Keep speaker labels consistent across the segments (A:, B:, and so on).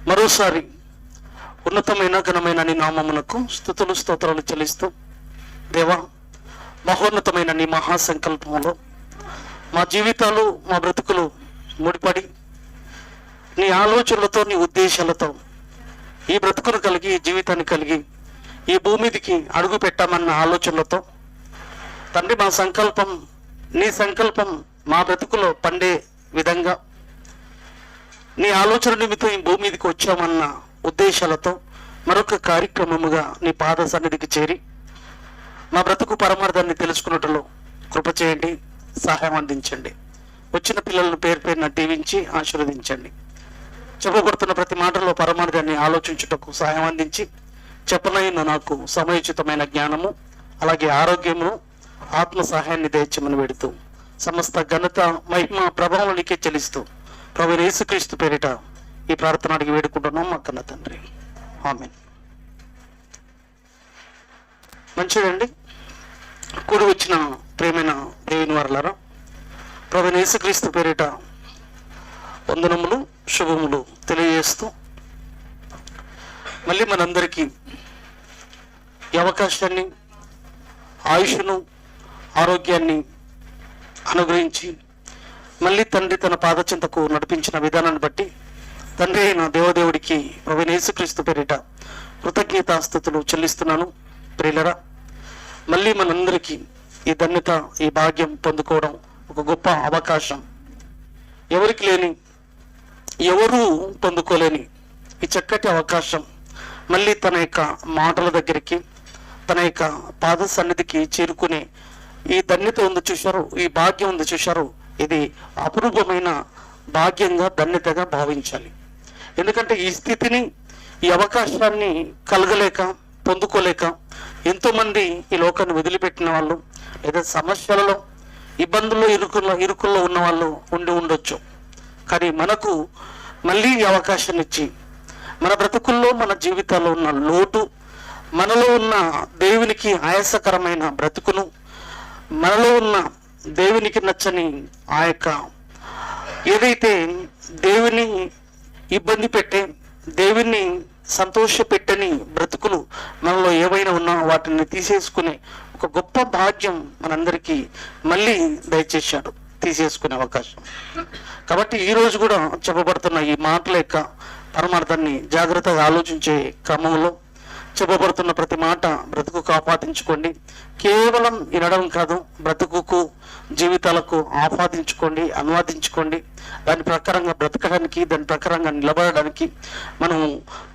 A: మరోసారి ఉన్నతమైన ఘనమైన నీ నామమునకు స్తుతులు స్తోత్రాలు చెల్లిస్తూ, దేవా, మహోన్నతమైన నీ మహాసంకల్పంలో మా జీవితాలు, మా బ్రతుకులు ముడిపడి నీ ఆలోచనలతో, నీ ఉద్దేశాలతో ఈ బ్రతుకును కలిగి, ఈ జీవితాన్ని కలిగి ఈ భూమి మీదికి అడుగు పెట్టామన్న ఆలోచనలతో తండ్రి, మా సంకల్పం, నీ సంకల్పం మా బ్రతుకులో పండే విధంగా నీ ఆలోచన నిమిత్తం ఈ భూమి మీదకి వచ్చామన్న ఉద్దేశాలతో మరొక కార్యక్రమముగా నీ పాద సన్నిధికి చేరి మా బ్రతుకు పరమార్థాన్ని తెలుసుకున్నట్లో కృప చేయండి, సహాయం అందించండి. వచ్చిన పిల్లలను పేరు పేరున దీవించి ఆశీర్వదించండి. చెప్పబడుతున్న ప్రతి మాటలో పరమార్థాన్ని ఆలోచించుటకు సహాయం అందించి చెప్పనైన నాకు సమయోచితమైన జ్ఞానము, అలాగే ఆరోగ్యము, ఆత్మ సహాయాన్ని దయచేయమని వేడుతూ సమస్త ఘనత, మహిమ, ప్రభావం నీకే చెల్లిస్తూ ప్రభువైన యేసుక్రీస్తు పేరిట ఈ ప్రార్థన అడిగి వేడుకుంటున్నాం మా కన్న తండ్రి, ఆమేన్. మంచిదండి. కూడి వచ్చిన ప్రేమైన దేవుని వారలారా, ప్రభువైన యేసుక్రీస్తు పేరిట వందనములు, శుభములు తెలియజేస్తూ మళ్ళీ మనందరికీ ఈ అవకాశాన్ని, ఆయుష్ను, ఆరోగ్యాన్ని అనుగ్రహించి మళ్ళీ తండ్రి తన పాదచింతకు నడిపించిన విధానాన్ని బట్టి తండ్రి అయిన దేవదేవుడికి ప్రభువైన యేసుక్రీస్తు పేరిట కృతజ్ఞతాస్తుతులు చెల్లిస్తున్నాను. ప్రియులరా, మళ్ళీ మనందరికీ ఈ ధన్యత, ఈ భాగ్యం పొందుకోవడం ఒక గొప్ప అవకాశం. ఎవరికి లేని, ఎవరూ పొందుకోలేని ఈ చక్కటి అవకాశం మళ్ళీ తన యొక్క మాటల దగ్గరికి, తన యొక్క పాద సన్నిధికి చేరుకునే ఈ ధన్యత ఉంది చూశారు, ఈ భాగ్యం ఉంది చూశారు. ఇది అపురూపమైన భాగ్యంగా, ధన్యతగా భావించాలి. ఎందుకంటే ఈ స్థితిని, ఈ అవకాశాన్ని కలగలేక, పొందుకోలేక ఎంతోమంది ఈ లోకాన్ని వదిలిపెట్టిన వాళ్ళు, లేదా సమస్యలలో, ఇబ్బందుల్లో, ఇరుకుల్లో ఉన్న వాళ్ళు ఉండొచ్చు. కానీ మనకు మళ్ళీ ఈ అవకాశాన్ని ఇచ్చి మన బ్రతుకుల్లో, మన జీవితాల్లో ఉన్న లోటు, మనలో ఉన్న దేవునికి ఆయాసకరమైన బ్రతుకును, మనలో ఉన్న దేవునికి నచ్చని ఆ యొక్క ఏదైతే దేవుని ఇబ్బంది పెట్టే, దేవుని సంతోష పెట్టని బ్రతుకులు మనలో ఏవైనా ఉన్నా వాటిని తీసేసుకునే ఒక గొప్ప భాగ్యం మనందరికీ మళ్ళీ దయచేశాడు, తీసేసుకునే అవకాశం. కాబట్టి ఈరోజు కూడా చెప్పబడుతున్న ఈ మాటల యొక్క పరమార్థాన్ని జాగ్రత్తగా ఆలోచించే క్రమంలో చెప్పబడుతున్న ప్రతి మాట బ్రతుకుకు ఆపాదించుకోండి. కేవలం వినడం కాదు, బ్రతుకుకు, జీవితాలకు ఆపాదించుకోండి, అనువాదించుకోండి. దాని ప్రకారంగా బ్రతకడానికి, దాని ప్రకారంగా నిలబడడానికి మనం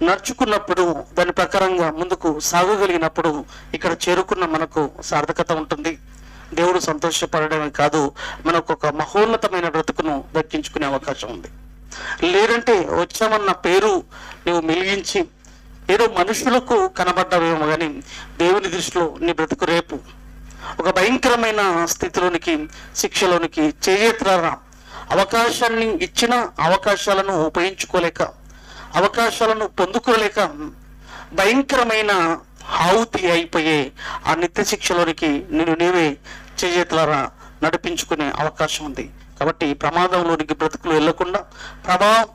A: నడుచుకున్నప్పుడు, దాని ప్రకారంగా ముందుకు సాగగలిగినప్పుడు ఇక్కడ చేరుకున్న మనకు సార్థకత ఉంటుంది. దేవుడు సంతోషపడడమే కాదు, మనకు ఒక మహోన్నతమైన బ్రతుకును దక్కించుకునే అవకాశం ఉంది. లేదంటే వచ్చామన్న పేరు నువ్వు మిలిగించి ఏదో మనుషులకు కనబడ్డావేమో కానీ దేవుని దృష్టిలో నీ బ్రతుకు రేపు ఒక భయంకరమైన స్థితిలోనికి, శిక్షలోనికి చేయత్రారా. అవకాశాన్ని ఇచ్చిన అవకాశాలను ఉపయోగించుకోలేక, అవకాశాలను పొందుకోలేక భయంకరమైన ఆహుతి అయిపోయే ఆ నిత్య శిక్షలోనికి నేను నీవే చేయత్రారా నడిపించుకునే అవకాశం ఉంది. కాబట్టి ప్రమాదంలోనికి బ్రతుకులు వెళ్లకుండా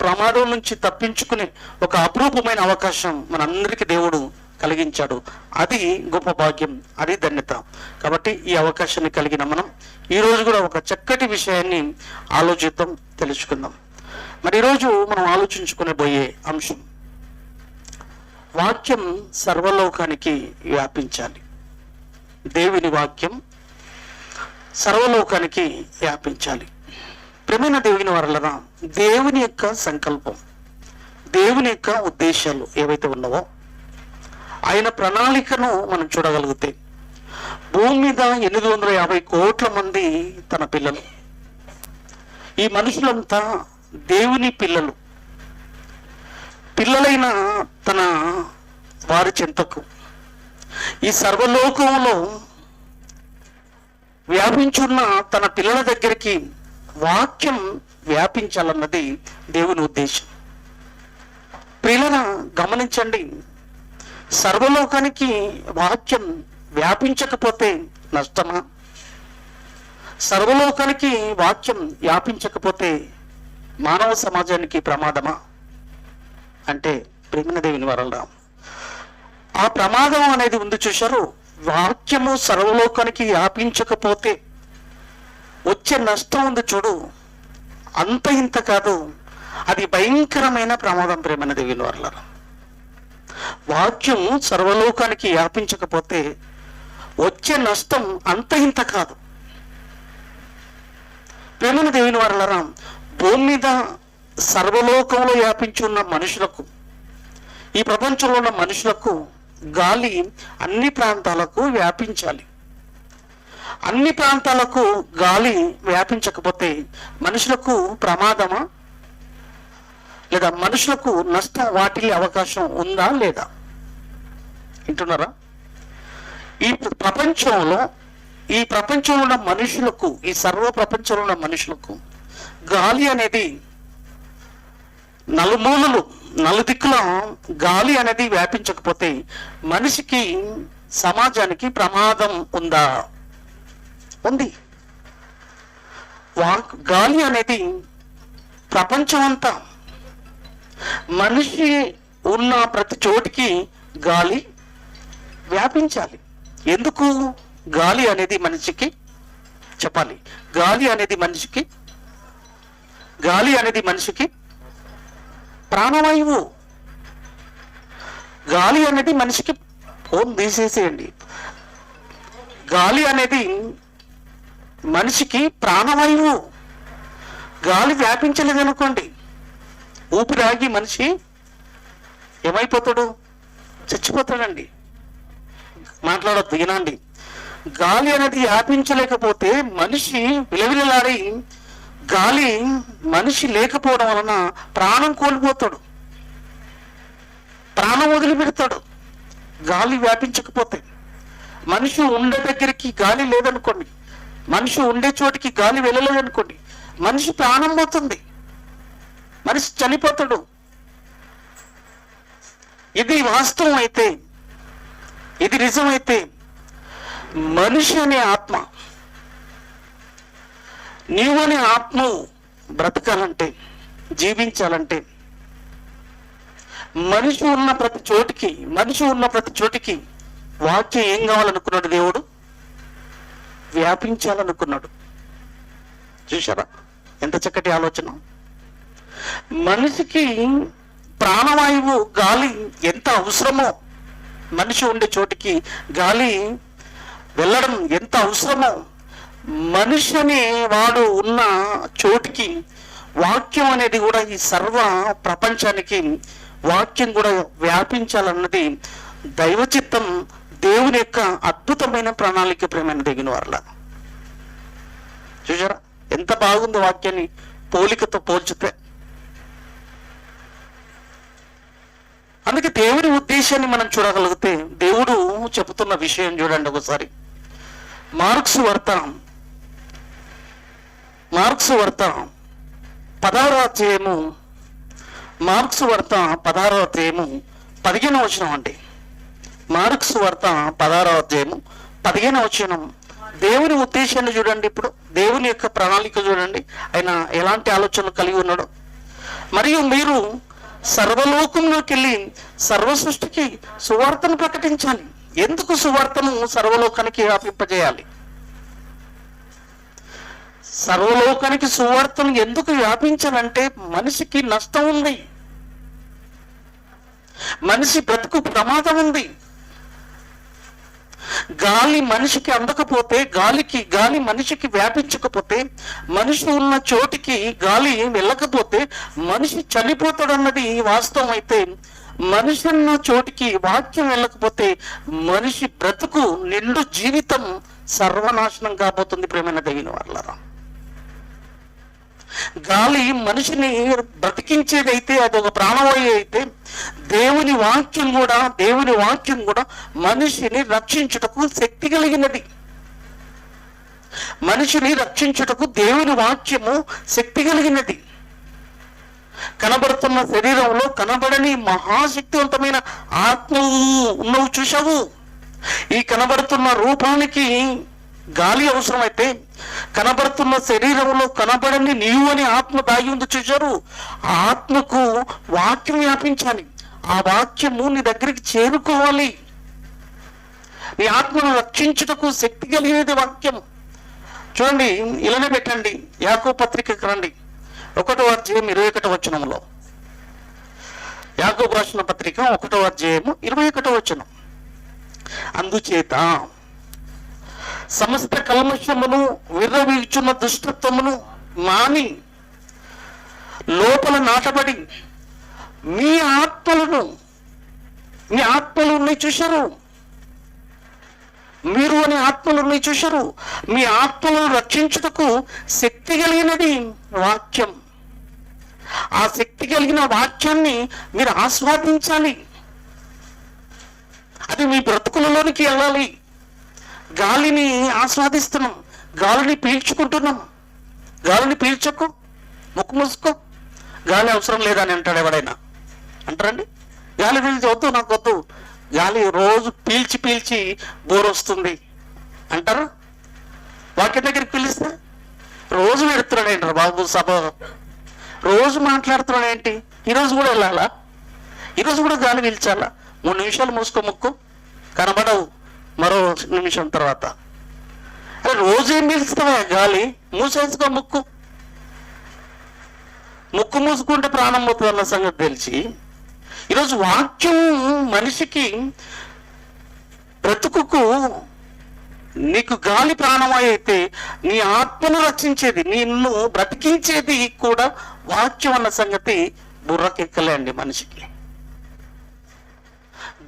A: ప్రమాదం నుంచి తప్పించుకునే ఒక అపురూపమైన అవకాశం మనందరికీ దేవుడు కలిగించాడు. అది గొప్ప భాగ్యం, అది ధన్యత. కాబట్టి ఈ అవకాశాన్ని కలిగిన మనం ఈరోజు కూడా ఒక చక్కటి విషయాన్ని ఆలోచిద్దాం, తెలుసుకుందాం. మరి ఈరోజు మనం ఆలోచించుకునే పోయే అంశం, వాక్యం సర్వలోకానికి వ్యాపించాలి. దేవుని వాక్యం సర్వలోకానికి వ్యాపించాలి. ప్రేమైన దేవుని వారలారా, దేవుని యొక్క సంకల్పం, దేవుని యొక్క ఉద్దేశాలు ఏవైతే ఉన్నావో, ఆయన ప్రణాళికను మనం చూడగలిగితే భూమి మీద 850 కోట్ల మంది తన పిల్లలు. ఈ మనుషులంతా దేవుని పిల్లలు. పిల్లలైన తన వారి చెంతకు ఈ సర్వలోకంలో వ్యాపించున్న తన పిల్లల దగ్గరికి వాక్యం వ్యాపించాలన్నది దేవుని ఉద్దేశం. పిల్లల గమనించండి, సర్వలోకానికి వాక్యం వ్యాపించకపోతే నష్టమా? సర్వలోకానికి వాక్యం వ్యాపించకపోతే మానవ సమాజానికి ప్రమాదమా? అంటే ప్రేమైన దేవుని వలన ఆ ప్రమాదం అనేది ఉంది చూశారు. వాక్యము సర్వలోకానికి వ్యాపించకపోతే వచ్చే నష్టం ఉంది చూడు, అంత ఇంత కాదు, అది భయంకరమైన ప్రమాదం ప్రేమైన దేవుని వలన. వాక్యం సర్వలోకానికి వ్యాపించకపోతే వచ్చే నష్టం అంత ఇంత కాదు. ప్రేమైన దేవుని వలన భూమి మీద సర్వలోకంలో వ్యాపించి ఉన్న మనుషులకు, ఈ ప్రపంచంలో ఉన్న మనుషులకు గాలి అన్ని ప్రాంతాలకు వ్యాపించాలి. అన్ని ప్రాంతాలకు గాలి వ్యాపించకపోతే మనుషులకు ప్రమాదమా లేదా మనుషులకు నష్టం వాటిల్లే అవకాశం ఉందా లేదా? వింటున్నారా? ఈ ప్రపంచంలో ఉన్న మనుషులకు, ఈ సర్వ ప్రపంచంలో ఉన్న మనుషులకు గాలి అనేది నలుమూలలు నలుదిక్కుల గాలి అనేది వ్యాపించకపోతే మనిషికి, సమాజానికి ప్రమాదం ఉందా? ఉంది. గాలి అనేది ప్రపంచం అంతా, మనిషి ఉన్న ప్రతి చోటికి గాలి వ్యాపించాలి. ఎందుకు? గాలి అనేది మనిషికి, చెప్పాలి, గాలి అనేది మనిషికి ప్రాణవాయువు. గాలి అనేది మనిషికి, ఫోన్ తీసేసేయండి, గాలి అనేది మనిషికి ప్రాణవాయువు. గాలి వ్యాపించలేదనుకోండి, ఊపిరాగి మనిషి ఏమైపోతాడు? చచ్చిపోతాడండి. మాట్లాడొద్దు, వినండి. గాలి అనేది వ్యాపించలేకపోతే మనిషి విలవిలలాడి, గాలి మనిషి లేకపోవడం వలన ప్రాణం కోల్పోతాడు, ప్రాణం వదిలిపెడతాడు. గాలి వ్యాపించకపోతే, మనిషి ఉండే దగ్గరికి గాలి లేదనుకోండి, మనిషి ఉండే చోటికి గాలి వెళ్ళలేదనుకోండి, మనిషి ప్రాణం పోతుంది, మనిషి చనిపోతాడు. ఇది వాస్తవం అయితే, ఇది నిజమైతే మనిషి అనే ఆత్మ, నీవు అనే ఆత్మ బ్రతకాలంటే, జీవించాలంటే మనిషి ఉన్న ప్రతి చోటికి వాక్యం ఏం కావాలనుకున్నాడు? దేవుడు వ్యాపించాలనుకున్నాడు. చూశారా ఎంత చక్కటి ఆలోచన! మనిషికి ప్రాణవాయువు గాలి ఎంత అవసరమో, మనిషి ఉండే చోటికి గాలి వెళ్ళడం ఎంత అవసరమో, మనిషి అనే వాడు ఉన్న చోటికి వాక్యం అనేది కూడా, ఈ సర్వ ప్రపంచానికి వాక్యం కూడా వ్యాపించాలన్నది దైవ చిత్తం, దేవుని యొక్క అద్భుతమైన ప్రణాళిక. ప్రేమైన దేవుని వల్ల చూసారా ఎంత బాగుంది వాక్యాన్ని పోలికతో పోల్చితే. అందుకే దేవుని ఉద్దేశాన్ని మనం చూడగలిగితే, దేవుడు చెబుతున్న విషయం చూడండి ఒకసారి. మార్క్స్ వార్త 16వ అధ్యాయము, మార్క్స్ వార్త 16వ అధ్యాయము 15వ వచనం అండి. మార్క్స్ వార్త 16వ అధ్యాయము 15వ వచనం. దేవుని ఉద్దేశాన్ని చూడండి. ఇప్పుడు దేవుని యొక్క ప్రణాళిక చూడండి, ఆయన ఎలాంటి ఆలోచనలు కలిగి ఉన్నాడు. మరియు మీరు సర్వలోకంలోకి వెళ్ళి సర్వ సృష్టికి సువార్తను ప్రకటించాలి. ఎందుకు సువార్తను సర్వలోకానికి వ్యాపింపజేయాలి? సర్వలోకానికి సువార్తను ఎందుకు వ్యాపించాలంటే మనిషికి నష్టం ఉంది, మనిషి బ్రతుకు ప్రమాదం ఉంది. గాలి మనిషికి అందకపోతే, గాలి మనిషికి వ్యాపించకపోతే, మనిషి ఉన్న చోటికి గాలి వెళ్ళకపోతే మనిషి చనిపోతాడన్నది వాస్తవం అయితే, మనిషి ఉన్న చోటికి వాక్యం వెళ్ళకపోతే మనిషి బ్రతుకు, నిండు జీవితం సర్వనాశనం కాబోతుంది. ప్రేమైన దేవుని వాళ్ళరా, గాలి మనిషిని బ్రతికించేదైతే, అది ఒక ప్రాణవాయువు అయితే, దేవుని వాక్యం కూడా మనిషిని రక్షించుటకు శక్తి కలిగినది. మనిషిని రక్షించుటకు దేవుని వాక్యము శక్తి కలిగినది. కనబడుతున్న శరీరంలో కనబడని మహాశక్తివంతమైన ఆత్మ నువ్వు చూశావు. ఈ కనబడుతున్న రూపానికి గాలి అవసరమైతే కనబడుతున్న శరీరంలో కనబడని నీవు అని ఆత్మ దాగి ఉంది చూశారు. ఆ ఆత్మకు వాక్యం వ్యాపించాలి. ఆ వాక్యము నీ దగ్గరికి చేరుకోవాలి. నీ ఆత్మను రక్షించుటకు శక్తి కలిగినది వాక్యం. చూడండి, ఇలానే పెట్టండి, యాకోబు పత్రికకు రండి, 1వ అధ్యాయం 21వ వచనంలో. యాకోబు రాసిన పత్రిక 1వ అధ్యాయము 21వ వచనం. అందుచేత సమస్త కల్మషమును విర్రవీచున్న దుష్టత్వమును మాని లోపల నాటబడి మీ ఆత్మలు ఉన్నాయి చూశారు, మీరు అని ఆత్మలు ఉన్నాయి చూశారు, మీ ఆత్మలను రక్షించుటకు శక్తి కలిగినది వాక్యం. ఆ శక్తి కలిగిన వాక్యాన్ని మీరు ఆస్వాదించాలి. అది మీ బ్రతుకులలోనికి వెళ్ళాలి. గాలిని ఆస్వాదిస్తున్నాం, గాలిని పీల్చుకుంటున్నాం. గాలిని పీల్చకు, ముక్కు మూసుకో, గాలి అవసరం లేదని అంటాడు ఎవడైనా. అంటారండి, గాలి పీల్చి వద్దు, నాకు వద్దు, గాలి రోజు పీల్చి పీల్చి బోర్ వస్తుంది అంటారు. వాక్యం దగ్గరికి పిలిస్తే రోజు పెడుతున్నాడు ఏంటారు బాబు సభ, రోజు మాట్లాడుతున్నాడు ఏంటి, ఈరోజు కూడా వెళ్ళాలా, ఈరోజు కూడా గాలి పీల్చాలా? 3 నిమిషాలు మూసుకో, ముక్కు కనబడవు మరో నిమిషం తర్వాత. అరే రోజు ఏం పీల్చుతావా గాలి? మూసేసుకో ముక్కు. ముక్కు మూసుకుంటే ప్రాణం పోతుంది అన్న సంగతి తెలిసి ఈరోజు వాక్యం మనిషికి బ్రతుకుకు, నీకు గాలి ప్రాణమై అయితే నీ ఆత్మను రక్షించేది, నిన్ను బ్రతికించేది కూడా వాక్యం అన్న సంగతి బుర్రకెక్కలే అండి మనిషికి.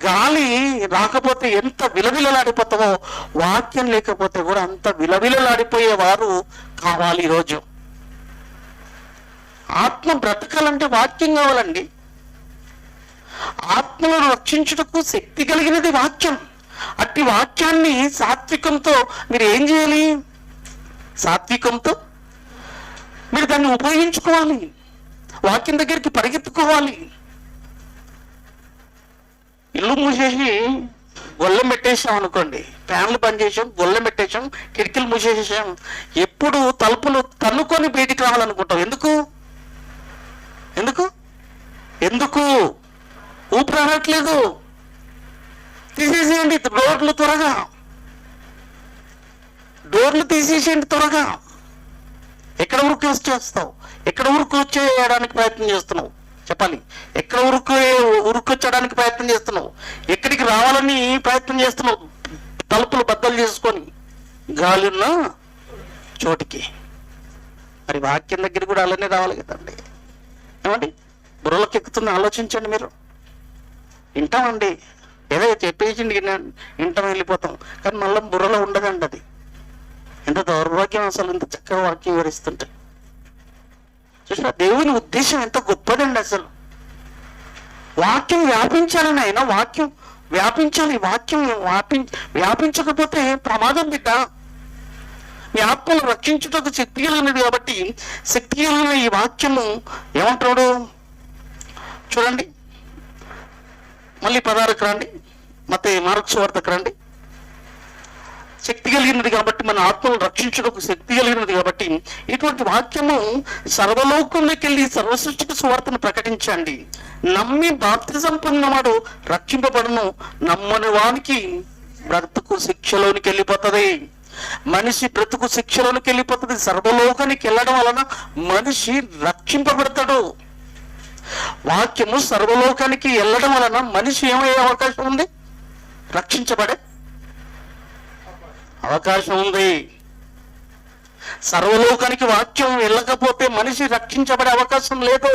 A: గాలి రాకపోతే ఎంత విలవిలలాడిపోతామో, వాక్యం లేకపోతే కూడా అంత విలవిలలాడిపోయేవారు కావాలి ఈరోజు. ఆత్మ బ్రతకాలంటే వాక్యం కావాలండి. ఆత్మలను రక్షించుటకు శక్తి కలిగినది వాక్యం. అట్టి వాక్యాన్ని సాత్వికంతో మీరు ఏం చేయాలి? సాత్వికంతో మీరు దాన్ని ఉపయోగించుకోవాలి. వాక్యం దగ్గరికి పరిగెత్తుకోవాలి. ఇల్లు మూసేసి గొల్లెం పెట్టేసాం అనుకోండి, ఫ్యాన్లు బంద్ చేసాం, గొల్లెం పెట్టేసాం, కిటికీలు మూసేసేసాం, ఎప్పుడు తలుపులు తన్నుకొని బయటికి రావాలనుకుంటాం. ఎందుకు ఎందుకు ఎందుకు ఊపిరి రావట్లేదు. తీసేసేయండి డోర్లు, త్వరగా డోర్లు తీసేసేయండి త్వరగా. ఎక్కడ ఉరుకు వచ్చేస్తావు? ఎక్కడ ఉరుకు వచ్చేయడానికి ప్రయత్నం చేస్తున్నావు? చెప్పాలి. ఎక్కడ ఉరుకొచ్చడానికి ప్రయత్నం చేస్తున్నావు? ఎక్కడికి రావాలని ప్రయత్నం చేస్తున్నావు? తలుపులు బద్దలు చేసుకొని గాలి ఉన్న చోటికి. మరి వాక్యం దగ్గర కూడా అలానే రావాలి కదండి. ఏమండి, బుర్రలోకి ఎక్కుతుంది, ఆలోచించండి మీరు. వింటామండి, ఏదో చెప్పేసి వింటాం, వెళ్ళిపోతాం, కానీ మళ్ళీ బుర్రలో ఉండదండి. అది ఎంత దౌర్భాగ్యం అసలు, ఇంత చక్కగా వాక్యం వివరిస్తుంటే. చూసిన దేవుని ఉద్దేశం ఎంత గొప్పదండి అసలు. వాక్యం వ్యాపించాలని, అయినా వాక్యం వ్యాపించాలి. వాక్యం వ్యాపించకపోతే ప్రమాదం బిడ్డ. మీ ఆత్మను రక్షించుటకు శక్తి కలిగినది కాబట్టి శక్తి కలిగిన ఈ వాక్యము ఏమంటాడు చూడండి. మళ్ళీ 16కి రండి, మార్కు సువార్తకు రండి. శక్తి కలిగినది కాబట్టి, మన ఆత్మను రక్షించుటకు శక్తి కలిగినది కాబట్టి ఇటువంటి వాక్యము సర్వలోకంలోకి వెళ్ళి సర్వసృష్టికి సువార్తను ప్రకటించండి. నమ్మి బాప్తిజం పొందినవాడు రక్షింపబడును, నమ్మని వానికి బ్రతుకు శిక్షలోనికి వెళ్ళిపోతుంది. మనిషి బ్రతుకు శిక్షలోనికి వెళ్ళిపోతుంది. సర్వలోకానికి వెళ్ళడం వలన మనిషి రక్షింపబడతాడు. వాక్యము సర్వలోకానికి వెళ్ళడం వలన మనిషి ఏమయ్యే అవకాశం ఉంది? రక్షించబడే అవకాశం ఉంది. సర్వలోకానికి వాక్యం వెళ్ళకపోతే మనిషి రక్షించబడే అవకాశం లేదు.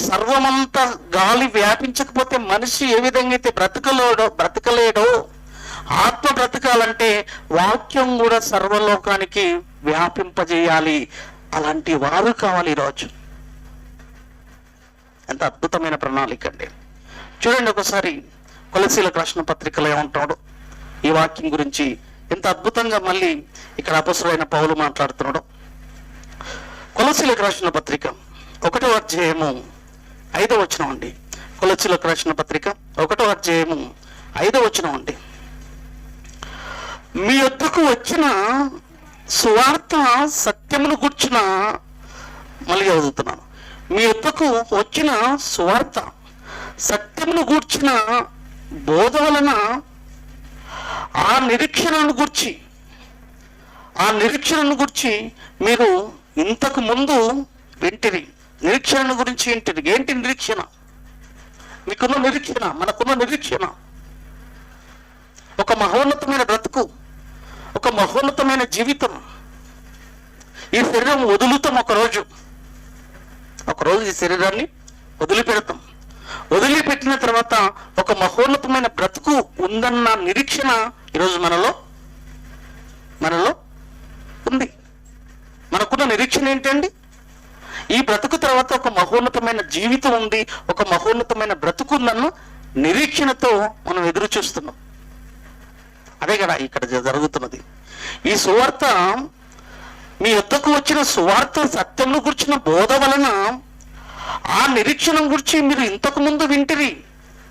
A: సర్వమంతా గాలి వ్యాపించకపోతే మనిషి ఏ విధంగా అయితే బ్రతకలేడో, ఆత్మ బ్రతకాలంటే వాక్యం కూడా సర్వలోకానికి వ్యాపింపజేయాలి. అలాంటి వారు కావాలి ఈరోజు. ఎంత అద్భుతమైన ప్రణాళిక అండి. చూడండి ఒకసారి కొలసీలకు రాసిన పత్రికలో ఏమంటాడు ఈ వాక్యం గురించి, ఎంత అద్భుతంగా మళ్ళీ ఇక్కడ అపొస్తలుడైన పౌలు మాట్లాడుతున్నాడు. కొలసీలకు రాసిన పత్రిక 1వ అధ్యాయము 5వ వచనం అండి. కొలసీలకు రాసిన పత్రిక 1వ అధ్యాయము 5వ వచనం అండి. మీ వద్దకు వచ్చిన సువార్త సత్యమును గూర్చిన, మళ్ళీ చదువుతున్నాను, మీ వద్దకు వచ్చిన సువార్త సత్యమును గూర్చిన బోధ వలన ఆ నిరీక్షణను గురించి మీరు ఇంతకు ముందు వింటిరి. నిరీక్షణను గురించి వింటిరి. ఏంటి నిరీక్షణ? మీకున్న నిరీక్షణ, మనకున్న నిరీక్షణ ఒక మహోన్నతమైన బ్రతుకు, ఒక మహోన్నతమైన జీవితం. ఈ శరీరం వదులుతాం, ఒకరోజు ఈ శరీరాన్ని వదిలిపెడతాం. వదిలిపెట్టిన తర్వాత ఒక మహోన్నతమైన బ్రతుకు ఉందన్న నిరీక్షణ ఈరోజు మనలో ఉంది. మనకున్న నిరీక్షణ ఏంటండి? ఈ బ్రతుకు తర్వాత ఒక మహోన్నతమైన జీవితం ఉంది, ఒక మహోన్నతమైన బ్రతుకు ఉందన్న నిరీక్షణతో మనం ఎదురు చూస్తున్నాం. అదే కదా ఇక్కడ జరుగుతున్నది. ఈ సువార్త, మీ వద్దకు వచ్చిన సువార్త సత్యమును గురించిన బోధ వలన ఆ నిరీక్షణ గురించి మీరు ఇంతకు ముందు వింటిరి.